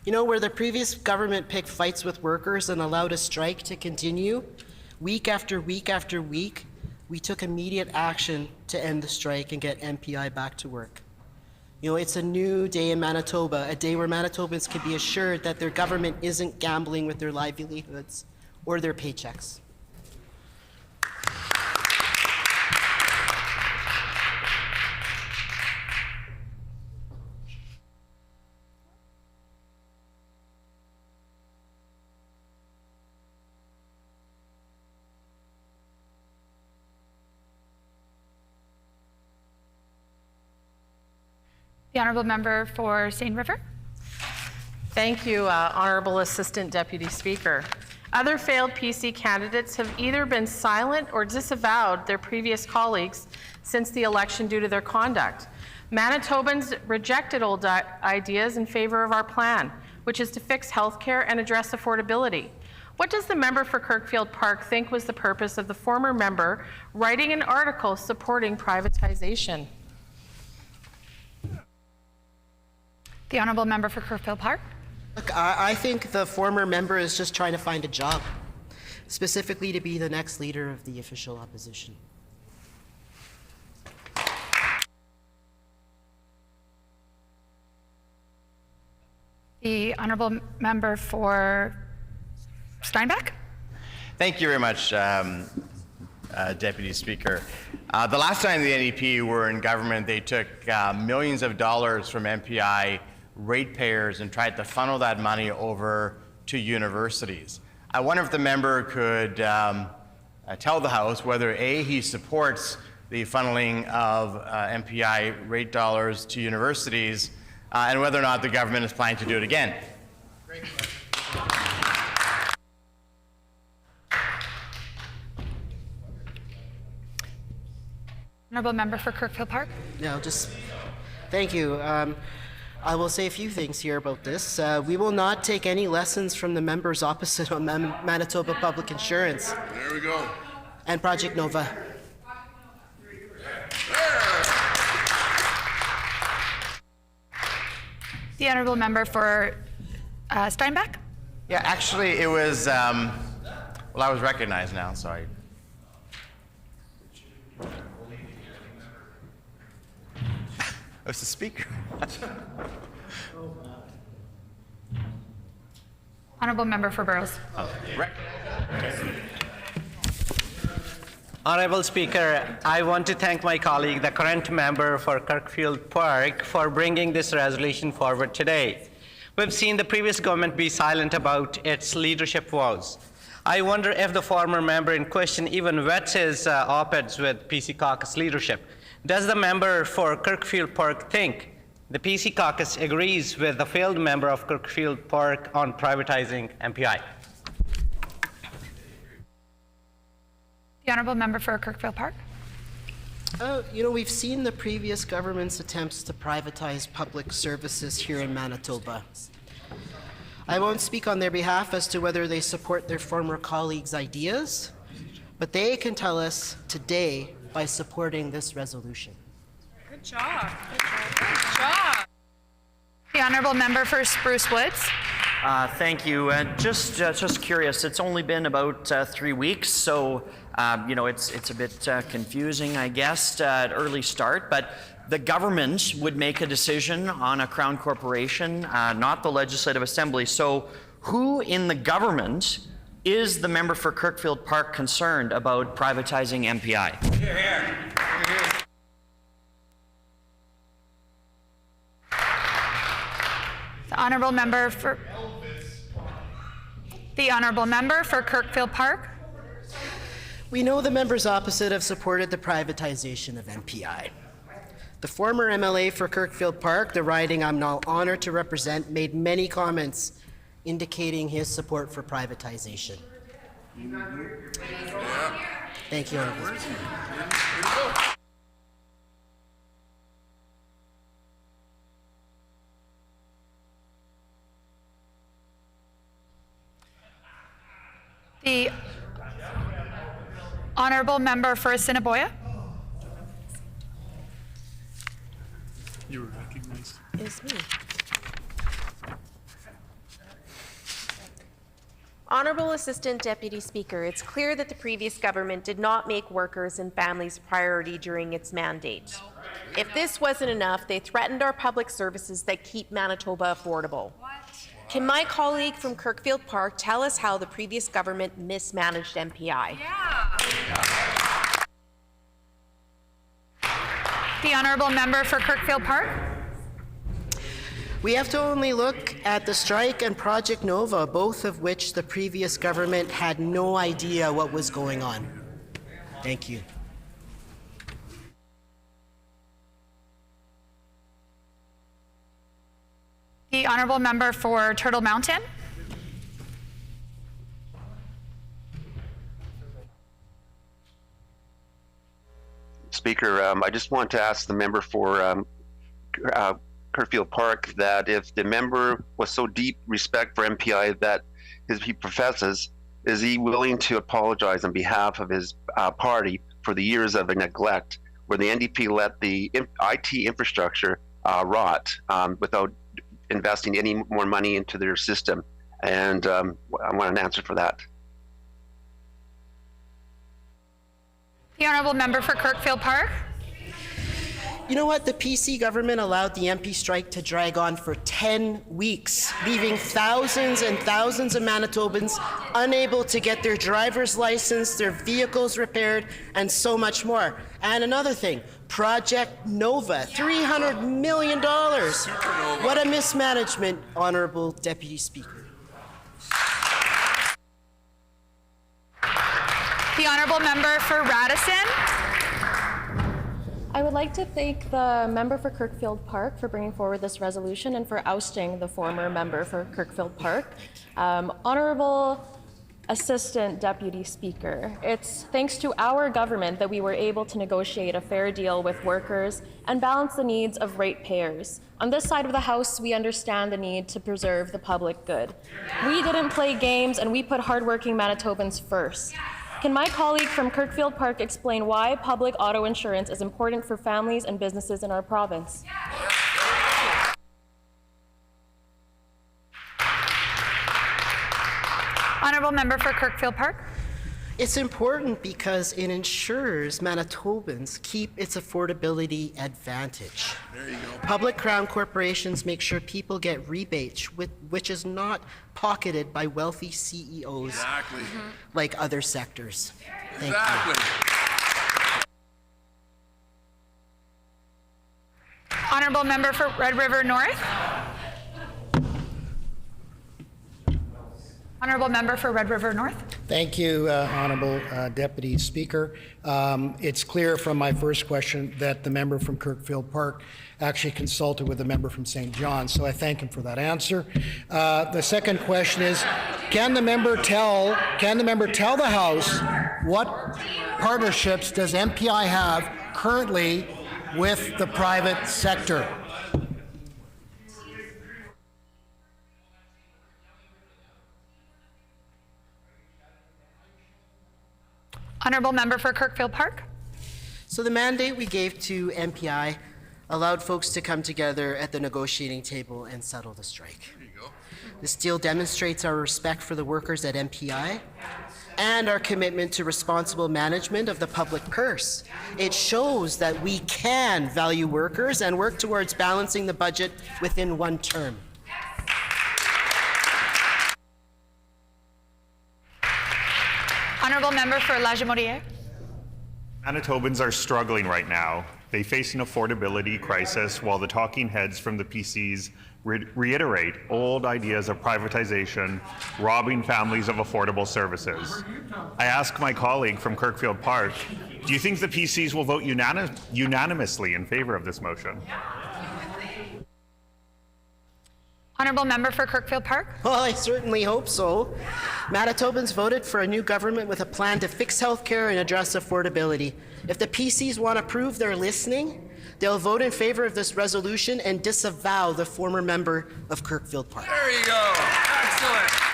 You know, where the previous government picked fights with workers and allowed a strike to continue, week after week after week, we took immediate action to end the strike and get MPI back to work. You know, it's a new day in Manitoba, a day where Manitobans can be assured that their government isn't gambling with their livelihoods or their paychecks. The honourable member for Seine River. Thank you, Honorable Assistant Deputy Speaker. Other failed PC candidates have either been silent or disavowed their previous colleagues since the election due to their conduct. Manitobans rejected old ideas in favor of our plan, which is to fix healthcare and address affordability. What does the member for Kirkfield Park think was the purpose of the former member writing an article supporting privatization? The honourable member for Kirkfield Park. Look, I think the former member is just trying to find a job, specifically to be the next leader of the official opposition. The honourable member for Steinbach. Thank you very much, Deputy Speaker. The last time the NDP were in government, they took millions of dollars from MPI ratepayers and tried to funnel that money over to universities. I wonder if the member could tell the House whether A, he supports the funneling of MPI rate dollars to universities, and whether or not the government is planning to do it again. Great. Honourable member for Kirkfield Park. No, just thank you. I will say a few things here about this. We will not take any lessons from the members opposite on Manitoba Public Insurance. There we go. And Project Nova. The honourable member for Steinbach. Yeah, actually, it was, well, I was recognized now, so I. Oh, it's the speaker. Honourable member for Burroughs. Honourable Speaker, I want to thank my colleague, the current member for Kirkfield Park, for bringing this resolution forward today. We've seen the previous government be silent about its leadership vows. I wonder if the former member in question even vets his op-eds with PC caucus leadership. Does the member for Kirkfield Park think the PC caucus agrees with the failed member of Kirkfield Park on privatizing MPI? The honourable member for Kirkfield Park. You know, we've seen the previous government's attempts to privatize public services here in Manitoba. I won't speak on their behalf as to whether they support their former colleagues' ideas, but they can tell us today by supporting this resolution. Good job. Good job. Good job. The honourable member for Spruce Woods. Thank you. Just curious. It's only been about 3 weeks, so you know it's a bit confusing, I guess, at early start. But the government would make a decision on a Crown corporation, not the Legislative Assembly. So, who in the government is the member for Kirkfield Park concerned about privatizing MPI? Here, here. The honourable member for Kirkfield Park. We know the members opposite have supported the privatization of MPI. The former MLA for Kirkfield Park, the riding I'm now honored to represent, made many comments indicating his support for privatization. Thank you, Honourable Speaker. The honourable member for Assiniboia. You were recognized. It's me. Honourable Assistant Deputy Speaker, it's clear that the previous government did not make workers and families a priority during its mandate. If this wasn't enough, they threatened our public services that keep Manitoba affordable. Can my colleague from Kirkfield Park tell us how the previous government mismanaged MPI? The honourable member for Kirkfield Park. We have to only look at the strike and Project Nova, both of which the previous government had no idea what was going on. Thank you. The The honourable member for Turtle Mountain. Speaker, I just want to ask the member for Kirkfield Park that if the member was so deep respect for MPI that he professes, is he willing to apologize on behalf of his party for the years of neglect where the NDP let the IT infrastructure rot without investing any more money into their system? And I want an answer for that. The honourable member for Kirkfield Park. You know what? The PC government allowed the MP strike to drag on for 10 weeks, leaving thousands and thousands of Manitobans unable to get their driver's license, their vehicles repaired, and so much more. And another thing, Project Nova, $300 million. What a mismanagement, Honourable Deputy Speaker. The honourable member for Radisson. I would like to thank the member for Kirkfield Park for bringing forward this resolution and for ousting the former member for Kirkfield Park. Honourable Assistant Deputy Speaker, it's thanks to our government that we were able to negotiate a fair deal with workers and balance the needs of ratepayers. On this side of the House, we understand the need to preserve the public good. We didn't play games and we put hardworking Manitobans first. Can my colleague from Kirkfield Park explain why public auto insurance is important for families and businesses in our province? Honourable member for Kirkfield Park. It's important because it ensures Manitobans keep its affordability advantage. There you go. Public crown corporations make sure people get rebates, which is not pocketed by wealthy CEOs like other sectors. Thank you. Honourable member for Red River North. Honourable member for Red River North. Thank you, Honourable Deputy Speaker. It's clear from my first question that the member from Kirkfield Park actually consulted with the member from St. John, so I thank him for that answer. The second question is, can the member tell the House what partnerships does MPI have currently with the private sector? Honourable member for Kirkfield Park. So the mandate we gave to MPI allowed folks to come together at the negotiating table and settle the strike. There you go. This deal demonstrates our respect for the workers at MPI and our commitment to responsible management of the public purse. It shows that we can value workers and work towards balancing the budget within one term. Honourable member for Lagimodiere. Manitobans are struggling right now. They face an affordability crisis while the talking heads from the PCs reiterate old ideas of privatization, robbing families of affordable services. I ask my colleague from Kirkfield Park, do you think the PCs will vote unanimously in favor of this motion? Honourable member for Kirkfield Park. Well, I certainly hope so. Manitobans voted for a new government with a plan to fix healthcare and address affordability. If the PCs want to prove they're listening, they'll vote in favor of this resolution and disavow the former member of Kirkfield Park. There you go. Excellent.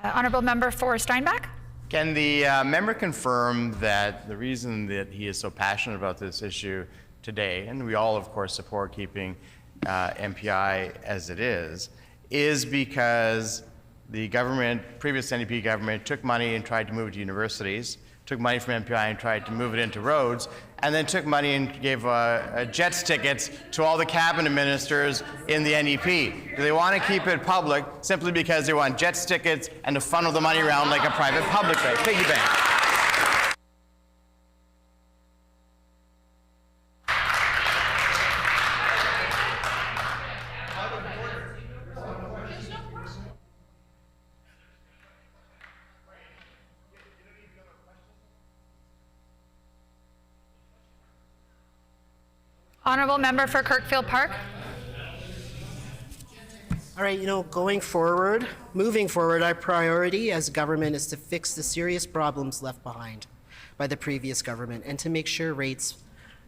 Honourable member for Steinbach. Can the member confirm that the reason that he is so passionate about this issue today, and we all of course support keeping MPI as it is because the government, previous NDP government, took money and tried to move it to universities, took money from MPI and tried to move it into roads, and then took money and gave Jets tickets to all the cabinet ministers in the NDP. Do they want to keep it public simply because they want Jets tickets and to funnel the money around like a private public bank, piggy bank? Honourable member for Kirkfield Park. All right, moving forward, our priority as government is to fix the serious problems left behind by the previous government and to make sure rates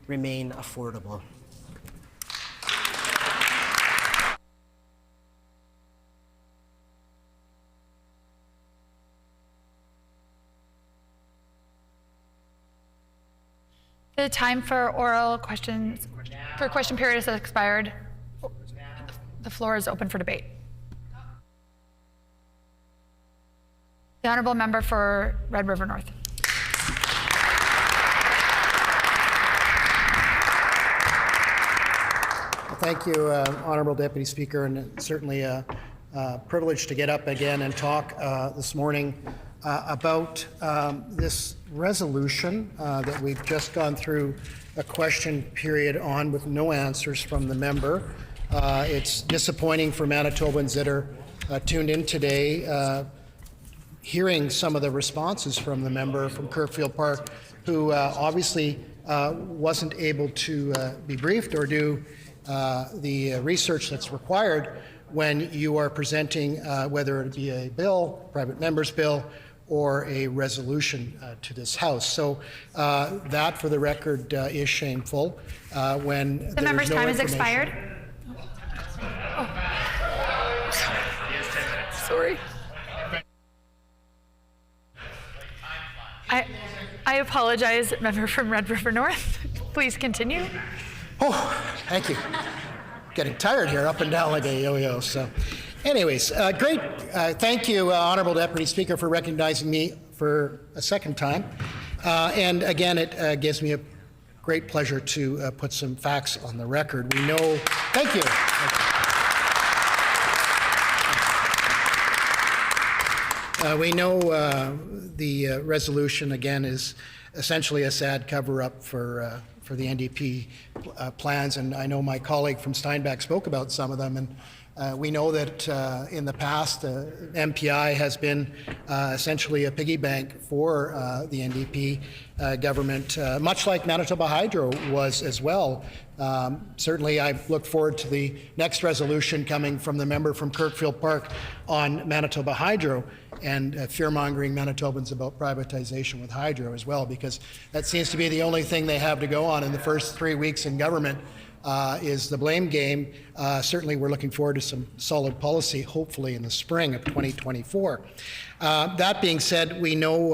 remain affordable. The time for oral questions, for question period has expired. The floor is open for debate. The honourable member for Red River North. Thank you, Honourable Deputy Speaker, and certainly a privilege to get up again and talk this morning about this resolution that we've just gone through a question period on with no answers from the member. It's disappointing for Manitobans that are tuned in today, hearing some of the responses from the member from Kirkfield Park, who obviously wasn't able to be briefed or do the research that's required when you are presenting, whether it be a bill, private member's bill, or a resolution to this House. So that, for the record, is shameful when The member's no time has information. expired. Oh. Sorry. I apologize, member from Red River North. Please continue. Oh, thank you. Getting tired here, up and down like a yo-yo. So, anyways, great. Thank you, Honourable Deputy Speaker, for recognizing me for a second time. And again, it gives me a great pleasure to put some facts on the record. We know. Thank you. We know the resolution, again, is essentially a sad cover-up for the NDP plans, and I know my colleague from Steinbach spoke about some of them, and we know that in the past, MPI has been essentially a piggy bank for the NDP government, much like Manitoba Hydro was as well. Certainly, I look forward to the next resolution coming from the member from Kirkfield Park on Manitoba Hydro and fear-mongering Manitobans about privatization with hydro as well, because that seems to be the only thing they have to go on in the first 3 weeks in government is the blame game. Certainly, we're looking forward to some solid policy, hopefully in the spring of 2024. That being said, we know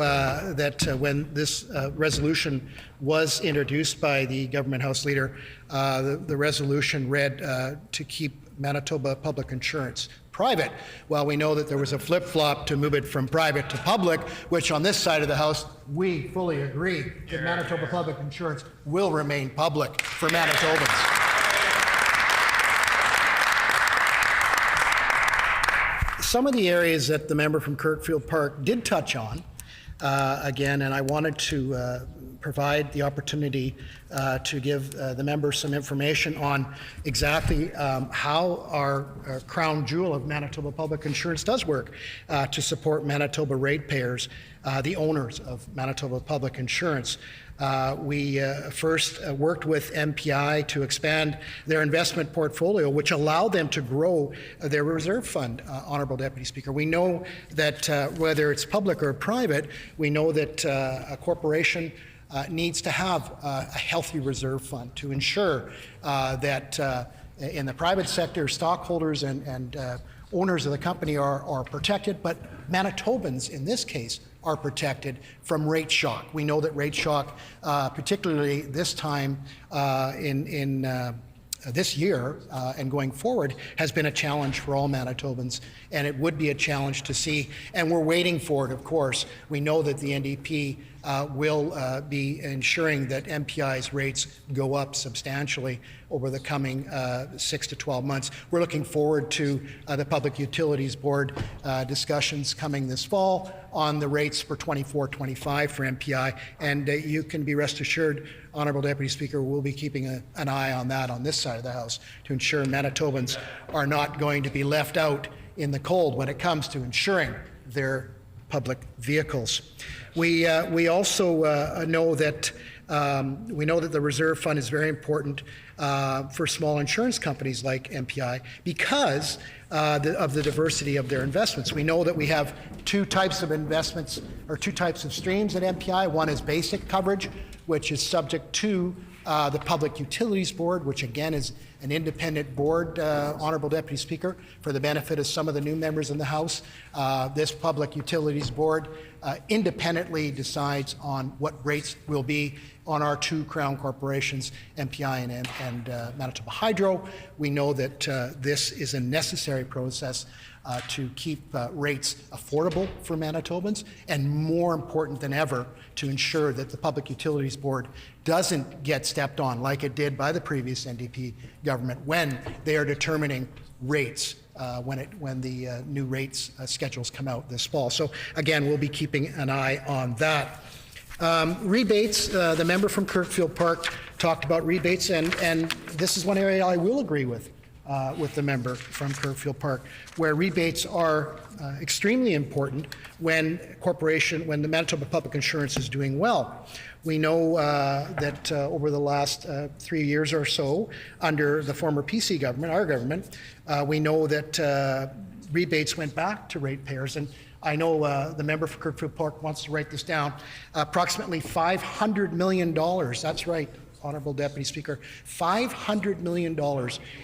that when this resolution was introduced by the Government House Leader, the resolution read to keep Manitoba public insurance private. Well, we know that there was a flip-flop to move it from private to public, which on this side of the House, we fully agree that Manitoba public insurance will remain public for Manitobans. Some of the areas that the member from Kirkfield Park did touch on, again, and I wanted to provide the opportunity to give the member some information on exactly how our crown jewel of Manitoba Public Insurance does work to support Manitoba ratepayers, the owners of Manitoba Public Insurance. We first worked with MPI to expand their investment portfolio, which allowed them to grow their reserve fund, Honourable Deputy Speaker. We know that whether it's public or private, we know that a corporation needs to have a healthy reserve fund to ensure that in the private sector, stockholders and owners of the company are protected, but Manitobans in this case are protected from rate shock. We know that rate shock, particularly this time in this year and going forward, has been a challenge for all Manitobans, and it would be a challenge to see, and we're waiting for it, of course. We know that the NDP will be ensuring that MPI's rates go up substantially over the coming 6 to 12 months. We're looking forward to the Public Utilities Board discussions coming this fall on the rates for 24-25 for MPI, and you can be rest assured, Honourable Deputy Speaker, we'll be keeping an eye on that on this side of the House to ensure Manitobans are not going to be left out in the cold when it comes to insuring their public vehicles. We also know that the reserve fund is very important for small insurance companies like MPI because of the diversity of their investments. We know that we have two types of investments or two types of streams at MPI. One is basic coverage, which is subject to the Public Utilities Board, which again is an independent board, Honourable Deputy Speaker, for the benefit of some of the new members in the House. This Public Utilities Board independently decides on what rates will be on our two Crown corporations, MPI and Manitoba Hydro. We know that this is a necessary process to keep rates affordable for Manitobans, and more important than ever, to ensure that the Public Utilities Board doesn't get stepped on like it did by the previous NDP government when they are determining rates when the new rates schedules come out this fall. So again, we'll be keeping an eye on that. Rebates, the member from Kirkfield Park talked about rebates, and this is one area I will agree with the member from Kirkfield Park, where rebates are extremely important when the Manitoba Public Insurance is doing well. We know that over the last 3 years or so, under the former PC government, our government, we know that rebates went back to ratepayers, and I know the member for Kirkfield Park wants to write this down, approximately $500 million, that's right, Honourable Deputy Speaker, $500 million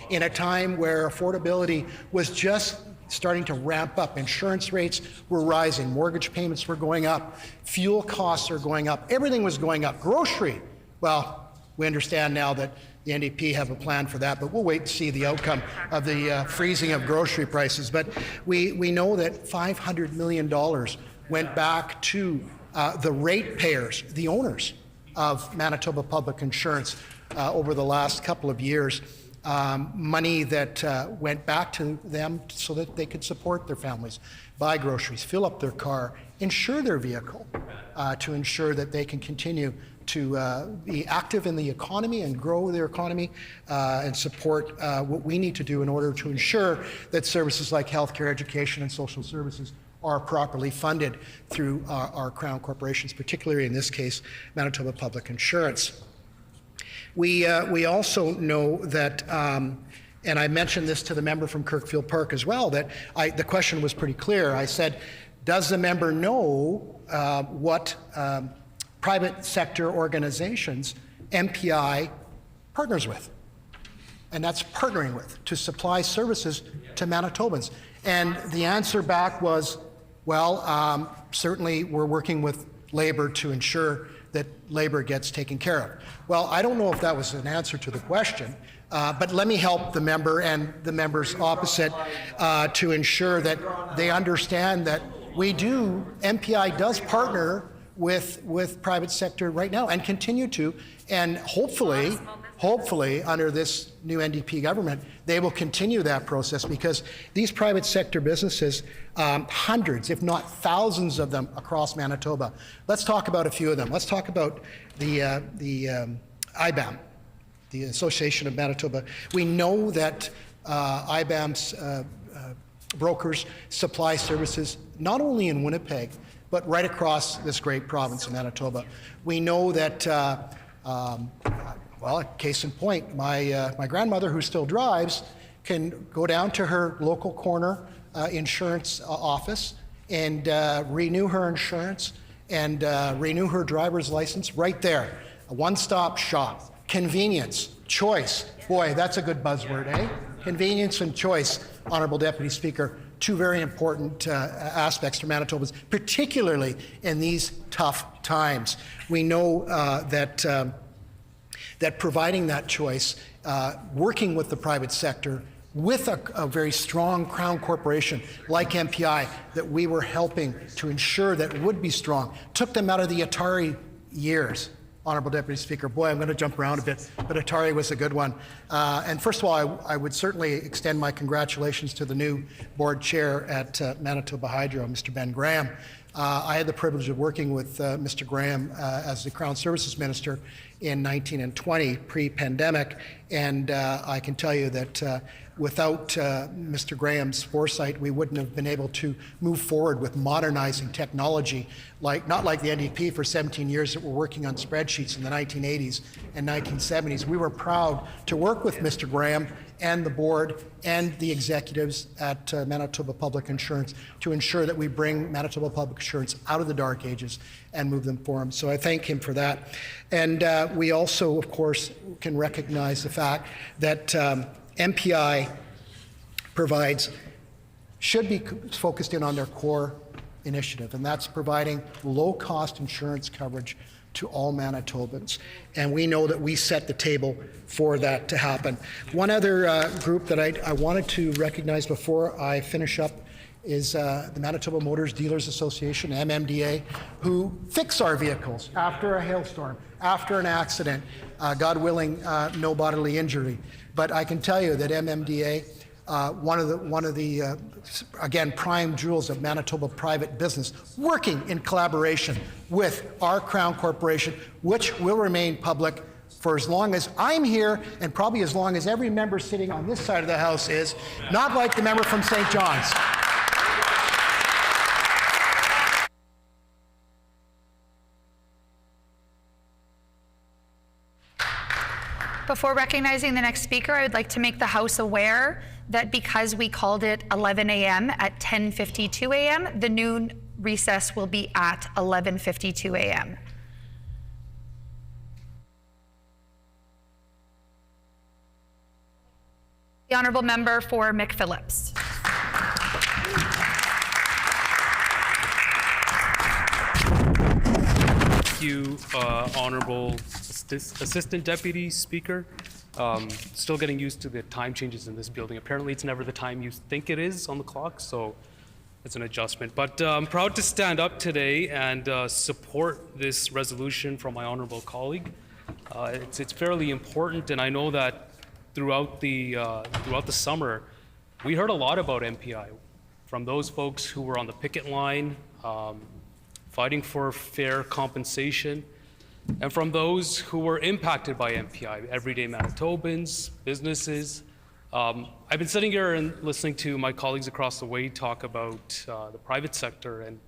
in a time where affordability was just starting to ramp up. Insurance rates were rising, mortgage payments were going up, fuel costs are going up, everything was going up. Grocery, well, we understand now that the NDP have a plan for that, but we'll wait to see the outcome of the freezing of grocery prices. But we know that $500 million went back to the ratepayers, the owners of Manitoba Public Insurance over the last couple of years, money that went back to them so that they could support their families, buy groceries, fill up their car, insure their vehicle, to ensure that they can continue to be active in the economy and grow their economy and support what we need to do in order to ensure that services like healthcare, education, and social services are properly funded through our Crown corporations, particularly in this case, Manitoba Public Insurance. We also know that, and I mentioned this to the member from Kirkfield Park as well, that the question was pretty clear. I said, does the member know what private sector organizations MPI partners with? And that's partnering with to supply services to Manitobans. And the answer back was, well, certainly we're working with Labour to ensure that Labour gets taken care of. Well, I don't know if that was an answer to the question, but let me help the member and the members opposite to ensure that they understand that MPI does partner with private sector right now and continue to, and hopefully under this new NDP government, they will continue that process, because these private sector businesses, hundreds, if not thousands of them across Manitoba. Let's talk about a few of them. Let's talk about the IBAM, the Association of Manitoba. We know that IBAM's brokers supply services not only in Winnipeg, but right across this great province of Manitoba. We know that, well, case in point, my grandmother, who still drives, can go down to her local corner insurance office and renew her insurance and renew her driver's license right there. A one-stop shop. Convenience, choice. Boy, that's a good buzzword, eh? Convenience and choice, Honourable Deputy Speaker. Two very important aspects for Manitobans, particularly in these tough times. We know that providing that choice, working with the private sector, with a very strong Crown corporation like MPI that we were helping to ensure that it would be strong. Took them out of the Atari years. Honorable Deputy Speaker, boy, I'm going to jump around a bit, but Atari was a good one. And first of all, I would certainly extend my congratulations to the new board chair at Manitoba Hydro, Mr. Ben Graham. I had the privilege of working with Mr. Graham as the Crown Services Minister in 19 and 20, pre-pandemic, and I can tell you that without Mr. Graham's foresight, we wouldn't have been able to move forward with modernizing technology, not like the NDP for 17 years that were working on spreadsheets in the 1980s and 1970s. We were proud to work with Mr. Graham and the board and the executives at Manitoba Public Insurance to ensure that we bring Manitoba Public Insurance out of the dark ages and move them forward. So I thank him for that. And we also, of course, can recognize the fact that MPI should be focused in on their core initiative, and that's providing low-cost insurance coverage to all Manitobans. And we know that we set the table for that to happen. One other group that I wanted to recognize before I finish up is the Manitoba Motors Dealers Association, MMDA, who fix our vehicles after a hailstorm, after an accident, God willing, no bodily injury. But I can tell you that MMDA, one of the again, prime jewels of Manitoba private business, working in collaboration with our Crown Corporation, which will remain public for as long as I'm here and probably as long as every member sitting on this side of the House is, not like the member from St. John's. Before recognizing the next speaker, I would like to make the House aware that because we called it 11 a.m. at 10:52 a.m., the noon recess will be at 11:52 a.m. The honourable member for McPhillips. Thank you, Honourable Assistant Deputy Speaker. Still getting used to the time changes in this building. Apparently it's never the time you think it is on the clock, so it's an adjustment. But I'm proud to stand up today and support this resolution from my honourable colleague. It's fairly important, and I know that throughout the summer, we heard a lot about MPI from those folks who were on the picket line, fighting for fair compensation, and from those who were impacted by MPI, everyday Manitobans, businesses. I've been sitting here and listening to my colleagues across the way talk about the private sector, and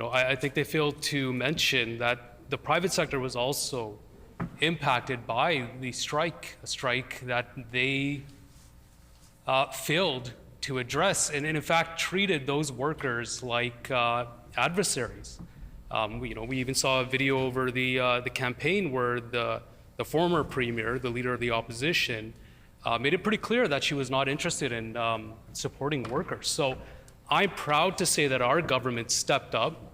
I think they failed to mention that the private sector was also impacted by the strike, a strike that they failed to address, and in fact treated those workers like adversaries. We even saw a video over the campaign where the former premier, the leader of the opposition, made it pretty clear that she was not interested in supporting workers. So I'm proud to say that our government stepped up,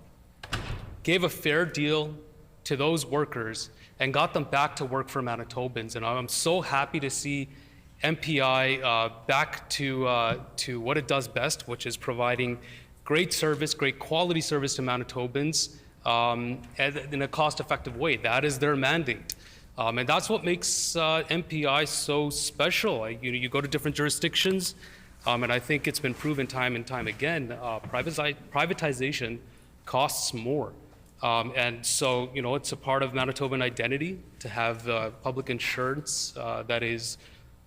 gave a fair deal to those workers, and got them back to work for Manitobans. And I'm so happy to see MPI back to what it does best, which is providing great service, great quality service to Manitobans in a cost-effective way. That is their mandate. And that's what makes MPI so special. You go to different jurisdictions, and I think it's been proven time and time again, privatization costs more. And so, it's a part of Manitoban identity to have public insurance that is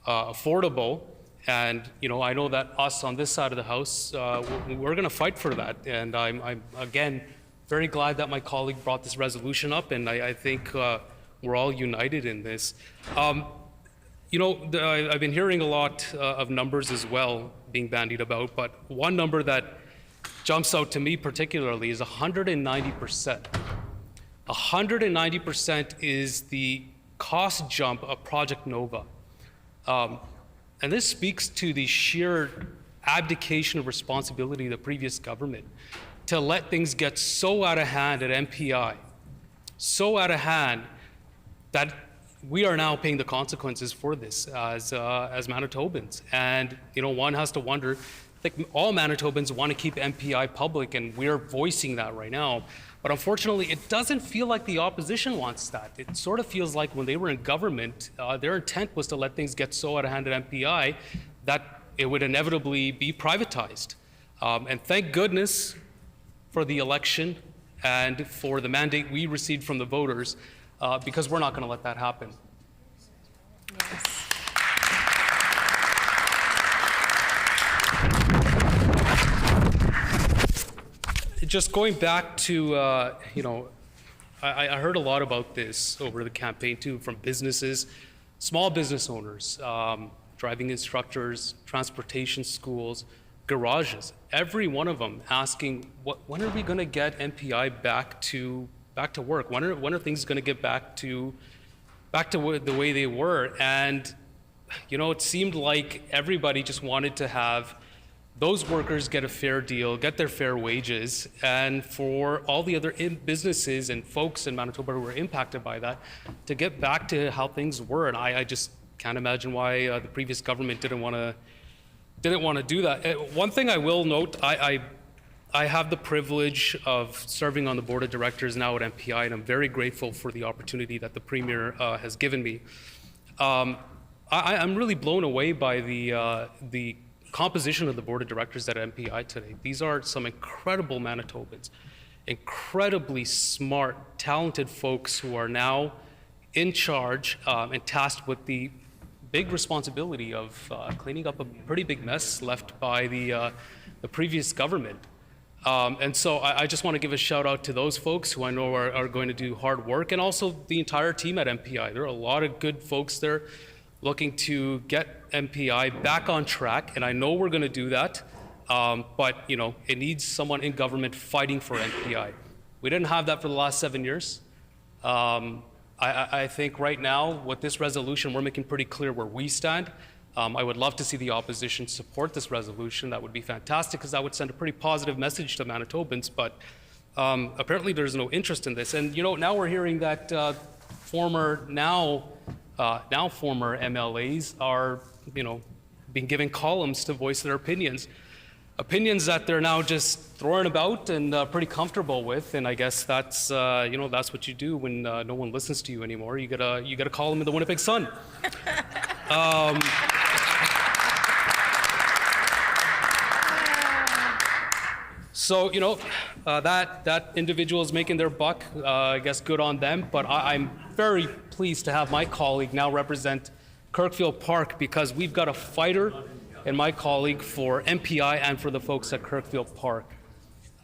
affordable. And, I know that us on this side of the House, we're going to fight for that. And I'm again, very glad that my colleague brought this resolution up, and I think we're all united in this. I've been hearing a lot of numbers as well being bandied about, but one number that jumps out to me particularly is 190%. 190% is the cost jump of Project Nova. And this speaks to the sheer abdication of responsibility of the previous government to let things get so out of hand at MPI, so out of hand that we are now paying the consequences for this as Manitobans. And, one has to wonder, all Manitobans want to keep MPI public, and we're voicing that right now. But unfortunately, it doesn't feel like the opposition wants that. It sort of feels like when they were in government, their intent was to let things get so out of hand at MPI that it would inevitably be privatized. And thank goodness for the election and for the mandate we received from the voters, because we're not going to let that happen. Just going back to, I heard a lot about this over the campaign too, from businesses, small business owners, driving instructors, transportation schools, garages, every one of them asking, when are we going to get MPI back to work? When are things going to get back to the way they were? And it seemed like everybody just wanted to have those workers get a fair deal, get their fair wages, and for all the other businesses and folks in Manitoba who were impacted by that to get back to how things were. And I just can't imagine why the previous government didn't want to do that. One thing I will note, I have the privilege of serving on the board of directors now at MPI, and I'm very grateful for the opportunity that the Premier has given me. I'm really blown away by the composition of the board of directors at MPI today. These are some incredible Manitobans, incredibly smart, talented folks who are now in charge and tasked with the big responsibility of cleaning up a pretty big mess left by the previous government. And so I just want to give a shout out to those folks who I know are going to do hard work, and also the entire team at MPI. There are a lot of good folks there looking to get MPI back on track, and I know we're going to do that, but it needs someone in government fighting for MPI. We didn't have that for the last 7 years. I think right now, with this resolution, we're making pretty clear where we stand. I would love to see the opposition support this resolution. That would be fantastic, because that would send a pretty positive message to Manitobans, but apparently there's no interest in this. And now we're hearing that former MLAs are being given columns to voice their opinions that they're now just throwing about and pretty comfortable with. And I guess that's that's what you do when no one listens to you anymore. You gotta call them in the Winnipeg Sun. So that individual is making their buck. I guess good on them. But I'm very pleased to have my colleague now represent Kirkfield Park, because we've got a fighter in my colleague for MPI and for the folks at Kirkfield Park.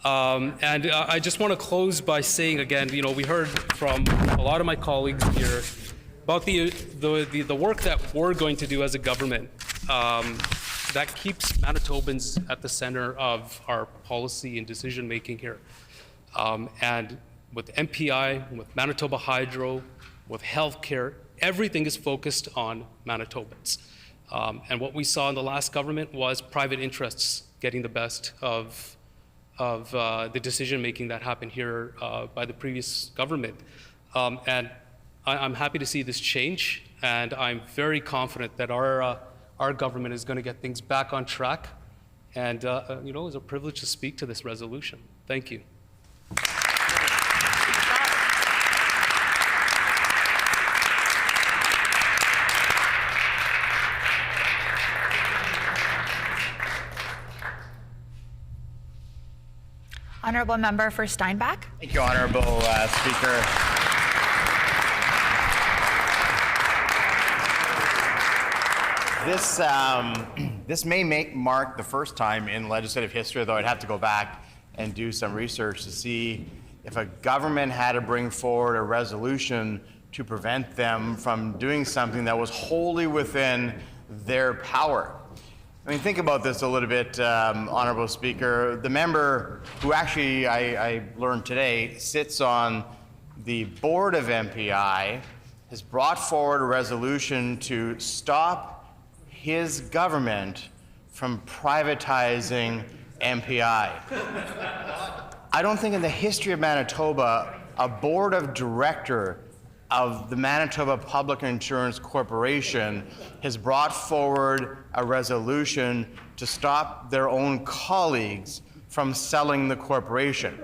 And I just want to close by saying again, we heard from a lot of my colleagues here about the work that we're going to do as a government that keeps Manitobans at the center of our policy and decision making here. And with MPI, with Manitoba Hydro, with healthcare, everything is focused on Manitobans. And what we saw in the last government was private interests getting the best of the decision making that happened here by the previous government. And I'm happy to see this change, and I'm very confident that our government is going to get things back on track. And it was a privilege to speak to this resolution. Thank you. Honourable Member for Steinbach. Thank you, Honourable Speaker. This may mark the first time in legislative history, though I'd have to go back and do some research to see if a government had to bring forward a resolution to prevent them from doing something that was wholly within their power. I mean, think about this a little bit, Honourable Speaker. The member who actually, I learned today, sits on the board of MPI has brought forward a resolution to stop his government from privatizing MPI. I don't think in the history of Manitoba a board of director of the Manitoba Public Insurance Corporation has brought forward a resolution to stop their own colleagues from selling the corporation.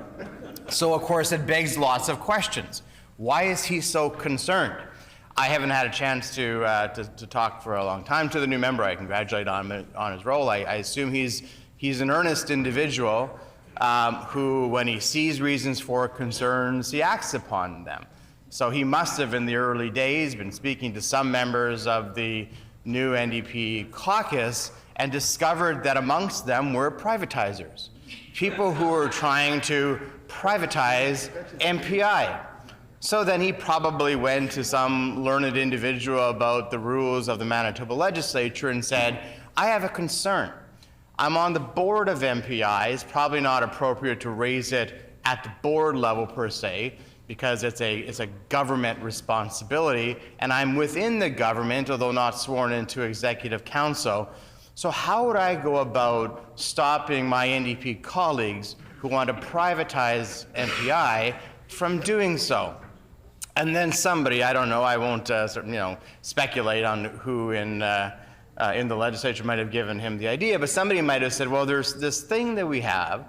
So of course it begs lots of questions. Why is he so concerned? I haven't had a chance to talk for a long time to the new member. I congratulate him on his role. I assume he's an earnest individual who, when he sees reasons for concerns, he acts upon them. So he must have, in the early days, been speaking to some members of the new NDP caucus and discovered that amongst them were privatizers, people who were trying to privatize MPI. So then he probably went to some learned individual about the rules of the Manitoba Legislature and said, I have a concern. I'm on the board of MPI. It's probably not appropriate to raise it at the board level per se, because it's a government responsibility, and I'm within the government, although not sworn into Executive Council. So how would I go about stopping my NDP colleagues who want to privatize MPI from doing so? And then somebody, I don't know, I won't speculate on who in the legislature might have given him the idea, but somebody might have said, well, there's this thing that we have.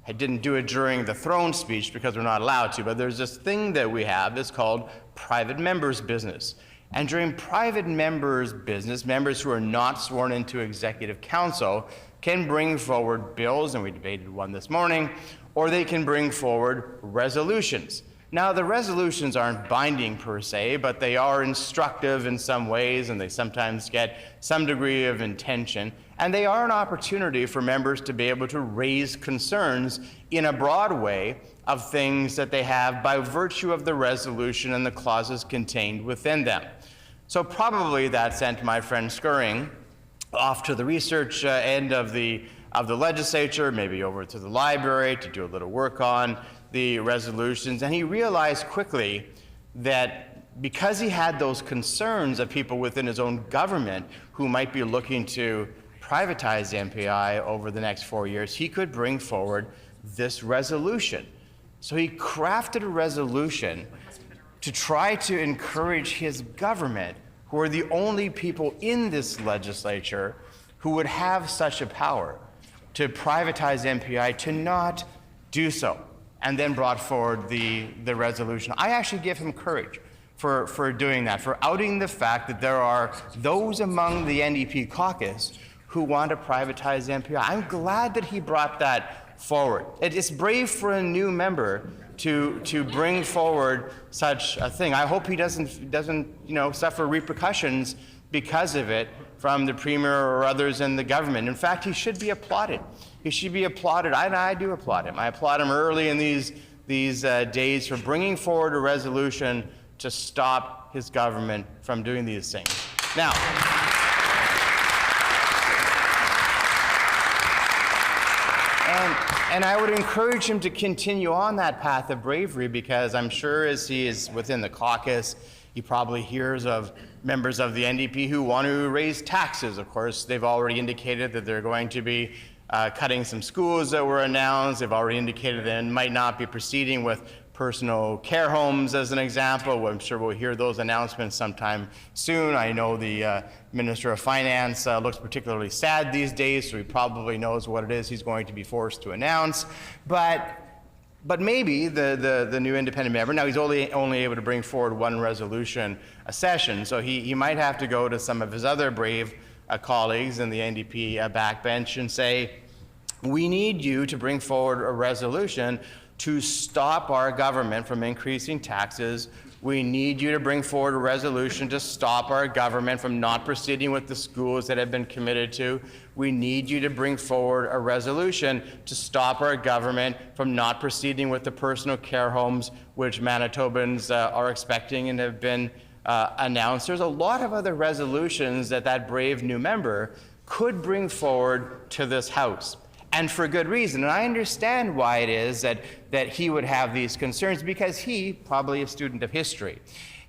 I didn't do it during the throne speech because we're not allowed to, but there's this thing that we have that's called private members' business. And during private members' business, members who are not sworn into Executive Council can bring forward bills, and we debated one this morning, or they can bring forward resolutions. Now, the resolutions aren't binding per se, but they are instructive in some ways, and they sometimes get some degree of intention. And they are an opportunity for members to be able to raise concerns in a broad way of things that they have by virtue of the resolution and the clauses contained within them. So probably that sent my friend Skirring off to the research end of the legislature, maybe over to the library to do a little work on the resolutions. And he realized quickly that because he had those concerns of people within his own government who might be looking to privatize MPI over the next 4 years, he could bring forward this resolution. So he crafted a resolution to try to encourage his government, who are the only people in this legislature who would have such a power to privatize MPI, to not do so, and then brought forward the resolution. I actually give him courage for doing that, for outing the fact that there are those among the NDP caucus who want to privatize MPI. I'm glad that he brought that forward. It's brave for a new member to bring forward such a thing. I hope he doesn't suffer repercussions because of it from the Premier or others in the government. In fact, he should be applauded. He should be applauded. I do applaud him. I applaud him early in these days for bringing forward a resolution to stop his government from doing these things. Now, and I would encourage him to continue on that path of bravery, because I'm sure as he is within the caucus, he probably hears of members of the NDP who want to raise taxes. Of course, they've already indicated that they're going to be cutting some schools that were announced. They've already indicated they might not be proceeding with personal care homes, as an example. I'm sure we'll hear those announcements sometime soon. I know the Minister of Finance looks particularly sad these days, so he probably knows what it is he's going to be forced to announce. But maybe the new independent member, now he's only able to bring forward one resolution a session, so he might have to go to some of his other brave colleagues in the NDP backbench and say, we need you to bring forward a resolution to stop our government from increasing taxes. We need you to bring forward a resolution to stop our government from not proceeding with the schools that have been committed to. We need you to bring forward a resolution to stop our government from not proceeding with the personal care homes, which Manitobans are expecting and have been announced. There's a lot of other resolutions that brave new member could bring forward to this House. And for good reason. And I understand why it is that he would have these concerns, because he, probably a student of history,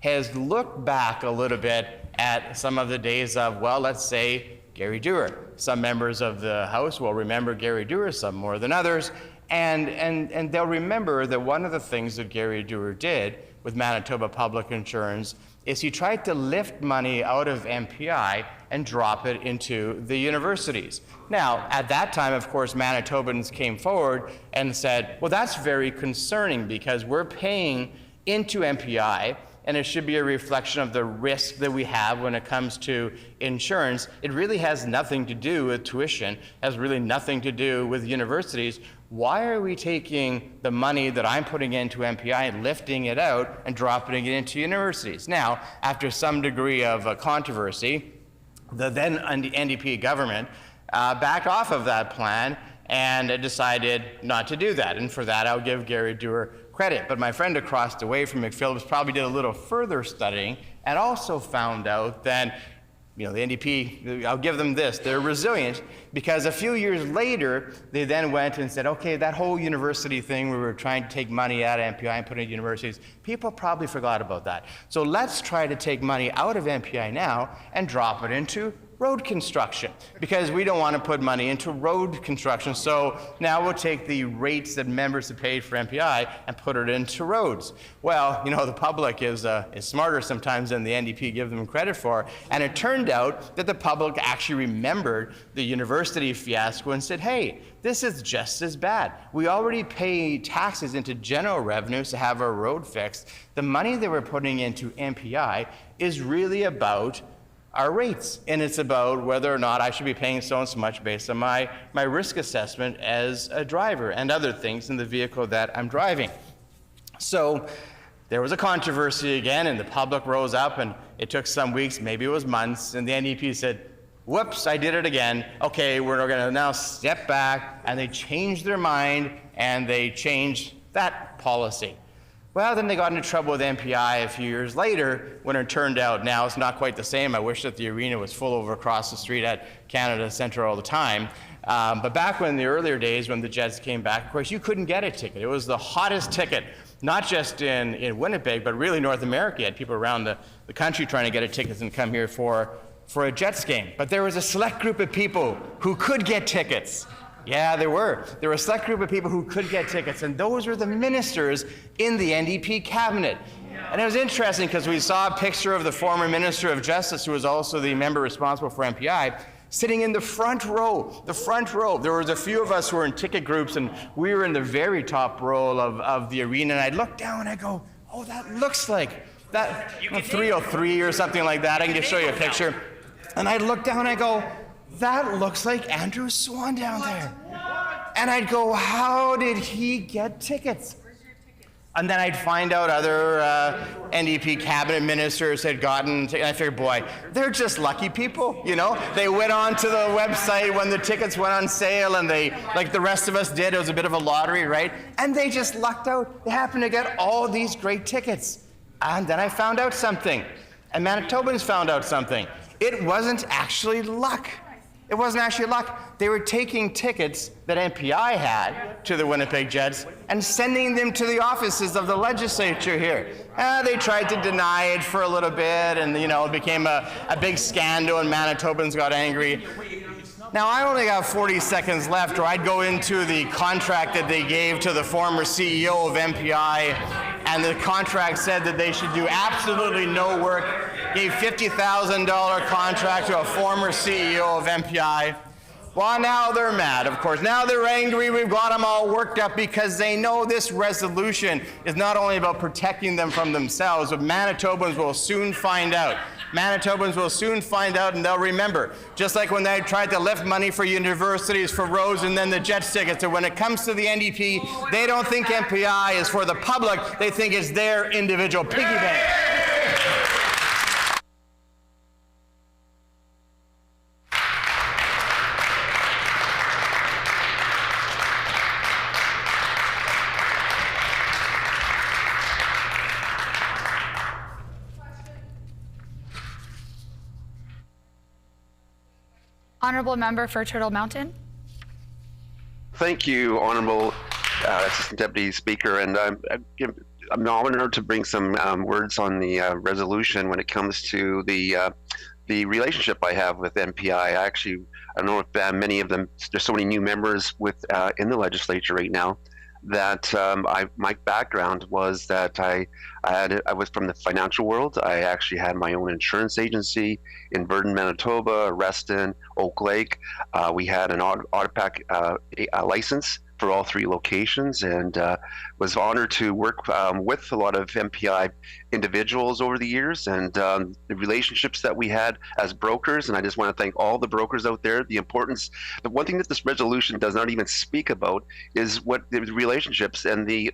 has looked back a little bit at some of the days of, well, let's say, Gary Dewar. Some members of the House will remember Gary Dewar, some more than others, and they'll remember that one of the things that Gary Dewar did with Manitoba Public Insurance is he tried to lift money out of MPI and drop it into the universities. Now, at that time, of course, Manitobans came forward and said, well, that's very concerning because we're paying into MPI, and it should be a reflection of the risk that we have when it comes to insurance. It really has nothing to do with tuition, has really nothing to do with universities. Why are we taking the money that I'm putting into MPI and lifting it out and dropping it into universities? Now, after some degree of controversy, the then NDP government backed off of that plan and decided not to do that. And for that, I'll give Gary Dewar credit. But my friend across the way from McPhillips probably did a little further studying and also found out that, you know, the NDP, I'll give them this, they're resilient, because a few years later, they then went and said, okay, that whole university thing where we were trying to take money out of MPI and put it in universities, people probably forgot about that. So let's try to take money out of MPI now and drop it into road construction, because we don't want to put money into road construction. So now we'll take the rates that members have paid for MPI and put it into roads. Well, you know, the public is smarter sometimes than the NDP give them credit for. And it turned out that the public actually remembered the university fiasco and said, hey, this is just as bad. We already pay taxes into general revenues to have our road fixed. The money that we're putting into MPI is really about our rates, and it's about whether or not I should be paying so and so much based on my risk assessment as a driver and other things in the vehicle that I'm driving. So there was a controversy again, and the public rose up, and it took some weeks, maybe it was months, and the NDP said, whoops, I did it again. Okay, we're going to now step back, and they changed their mind, and they changed that policy. Well, then they got into trouble with MPI a few years later when it turned out now it's not quite the same. I wish that the arena was full over across the street at Canada Centre all the time. But back when the earlier days when the Jets came back, of course, you couldn't get a ticket. It was the hottest ticket, not just in Winnipeg, but really North America. You had people around the country trying to get a ticket and come here for a Jets game. But there was a select group of people who could get tickets. Yeah, there were. There were a select group of people who could get tickets, and those were the ministers in the NDP cabinet. And it was interesting because we saw a picture of the former Minister of Justice, who was also the member responsible for MPI, sitting in the front row, There was a few of us who were in ticket groups, and we were in the very top row of the arena, and I'd look down and I go, oh, that looks like that 303 or something like that. I can just show you a picture. And I'd look down and I go, that looks like Andrew Swan down there. And I'd go, how did he get tickets? And then I'd find out other NDP cabinet ministers had gotten tickets. And I figured, boy, they're just lucky people, you know? They went onto the website when the tickets went on sale, and they, like the rest of us did, it was a bit of a lottery, right? And they just lucked out. They happened to get all these great tickets. And then I found out something. And Manitobans found out something. It wasn't actually luck. It wasn't actually luck. They were taking tickets that MPI had to the Winnipeg Jets and sending them to the offices of the legislature here. They tried to deny it for a little bit, and you know, it became a big scandal, and Manitobans got angry. Now, I only got 40 seconds left, or I'd go into the contract that they gave to the former CEO of MPI, and the contract said that they should do absolutely no work, gave $50,000 contract to a former CEO of MPI. Well, now they're mad, of course. Now they're angry. We've got them all worked up because they know this resolution is not only about protecting them from themselves, but Manitobans will soon find out. Manitobans will soon find out, and they'll remember. Just like when they tried to lift money for universities, for roads, and then the Jets tickets. And when it comes to the NDP, they don't think MPI is for the public. They think it's their individual piggy bank. Honorable member for Turtle Mountain. Thank you, Honorable Assistant Deputy Speaker, and I'm honored to bring some words on the resolution when it comes to the relationship I have with MPI. I don't know if many of them, there's so many new members in the legislature right now, that my background was that I was from the financial world. I actually had my own insurance agency in Burton, Manitoba, Reston, Oak Lake. We had an Autopac license for all 3 locations, and was honored to work with a lot of MPI individuals over the years, and the relationships that we had as brokers. And I just want to thank all the brokers out there. The importance, the one thing that this resolution does not even speak about is what the relationships and the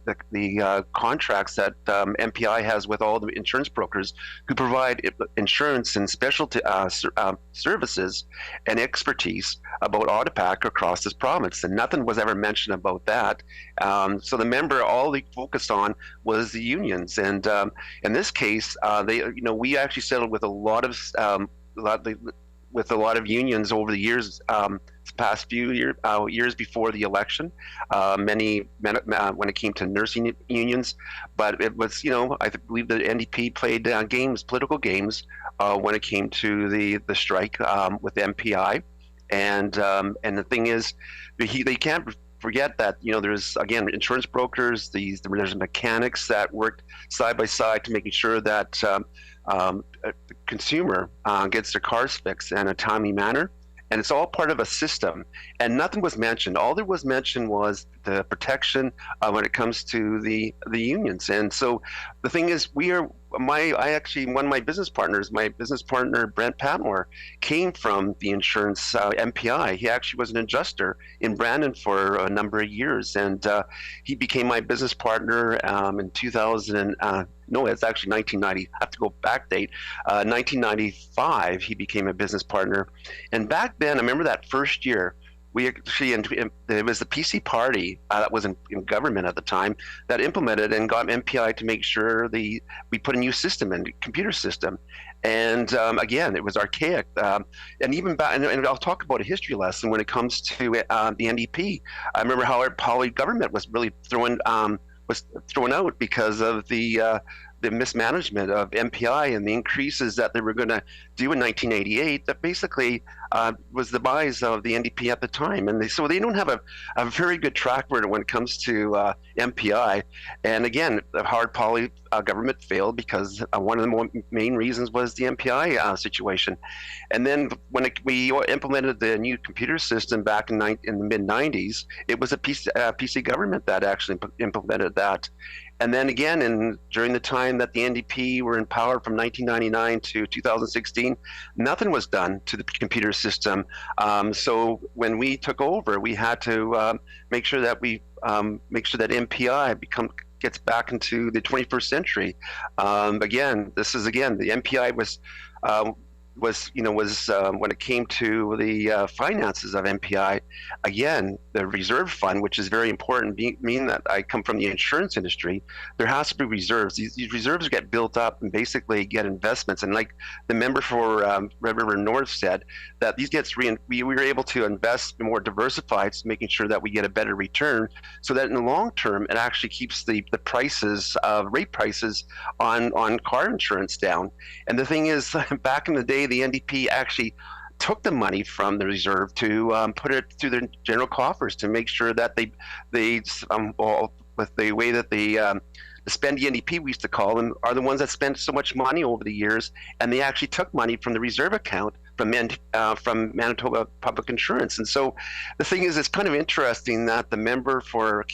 contracts that MPI has with all the insurance brokers who provide insurance and specialty services and expertise about Autopac across this province, and nothing was ever mentioned about that. So the member, all they focused on was the unions, and in this case, we actually settled with a lot of unions over the years, past few years before the election. When it came to nursing unions, but it was, I believe the NDP played political games when it came to the strike with MPI. And the thing is, they can't forget that there's, again, insurance brokers, there's mechanics that worked side by side to making sure that the consumer gets their cars fixed in a timely manner. And it's all part of a system, and nothing was mentioned. All that was mentioned was the protection when it comes to the unions. And so the thing is, one of my business partner, Brent Patmore, came from the insurance MPI. He actually was an adjuster in Brandon for a number of years, and he became my business partner in 2000. No, it's actually 1990. I have to go back date. 1995, he became a business partner. And back then, I remember that first year, we actually, it was the PC party that was in government at the time that implemented and got MPI to make sure we put a new system in, computer system. And again, it was archaic. And even back, and I'll talk about a history lesson when it comes to the NDP. I remember how our poly government was really thrown out because of the mismanagement of MPI and the increases that they were going to do in 1988 that basically was the demise of the NDP at the time. And so they don't have a very good track record when it comes to MPI. And again, the hard poly government failed because one of the main reasons was the MPI situation. And then when we implemented the new computer system back in the mid-90s, it was a PC government that actually implemented that. And then again, during the time that the NDP were in power from 1999 to 2016, nothing was done to the computer system. So when we took over, we had to make sure that MPI gets back into the 21st century. Again, the MPI was when it came to the finances of MPI, again, the reserve fund, which is very important, being that I come from the insurance industry, there has to be reserves. These reserves get built up and basically get investments. And like the member for Red River North said, that these we were able to invest more diversified, so making sure that we get a better return, so that in the long term, it actually keeps the prices, rate prices on car insurance down. And the thing is, back in the day, the NDP actually took the money from the reserve to put it through their general coffers to make sure that they with the way that they the spendy NDP, we used to call them, are the ones that spent so much money over the years, and they actually took money from the reserve account from Manitoba Public Insurance. And so the thing is, it's kind of interesting that the member for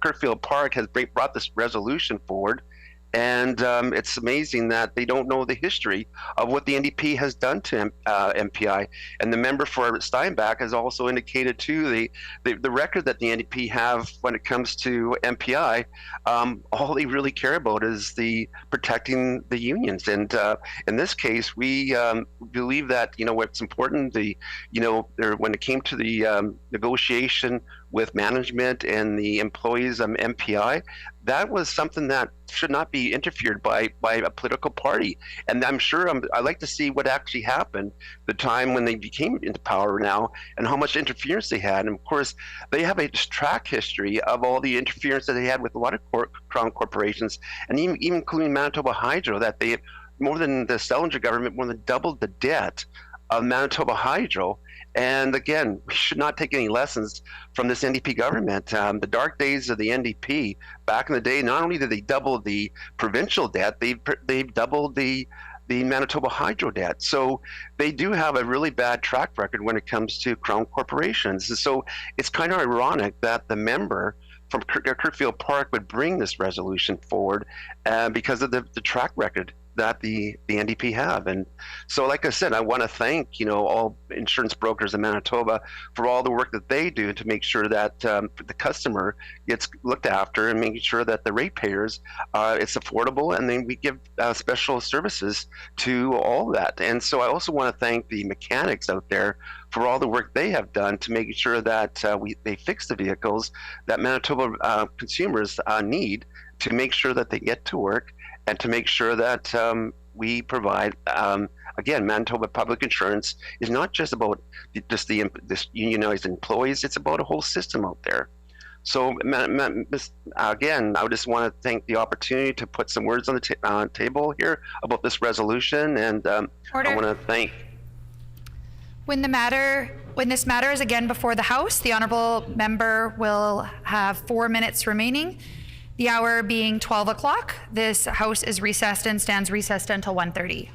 Kirkfield Park has brought this resolution forward. And it's amazing that they don't know the history of what the NDP has done to MPI. And the member for Steinbach has also indicated too the record that the NDP have when it comes to MPI. All they really care about is protecting the unions. And in this case, we believe that what's important. When it came to the negotiation with management and the employees of MPI, that was something that should not be interfered by a political party. And I'm sure I'd like to see what actually happened the time when they became into power now and how much interference they had. And of course, they have a track history of all the interference that they had with a lot of crown corporations, and even including Manitoba Hydro, that they, more than the Selinger government, more than doubled the debt of Manitoba Hydro. And again, we should not take any lessons from this NDP government. The dark days of the NDP back in the day, not only did they double the provincial debt, they've doubled the Manitoba Hydro debt. So they do have a really bad track record when it comes to Crown corporations. And so it's kind of ironic that the member from Kirkfield Park would bring this resolution forward because of the track record that the NDP have. And so, like I said, I want to thank all insurance brokers in Manitoba for all the work that they do to make sure that the customer gets looked after and making sure that the ratepayers it's affordable, and then we give special services to all that. And so I also want to thank the mechanics out there for all the work they have done to make sure that they fix the vehicles that Manitoba consumers need to make sure that they get to work, and to make sure that we provide, again, Manitoba Public Insurance is not just about this unionized employees, it's about a whole system out there. So again, I just want to thank the opportunity to put some words on the table here about this resolution, and I want to thank. When this matter is again before the House, the honourable member will have 4 minutes remaining. The hour being 12 o'clock, this House is recessed and stands recessed until 1:30.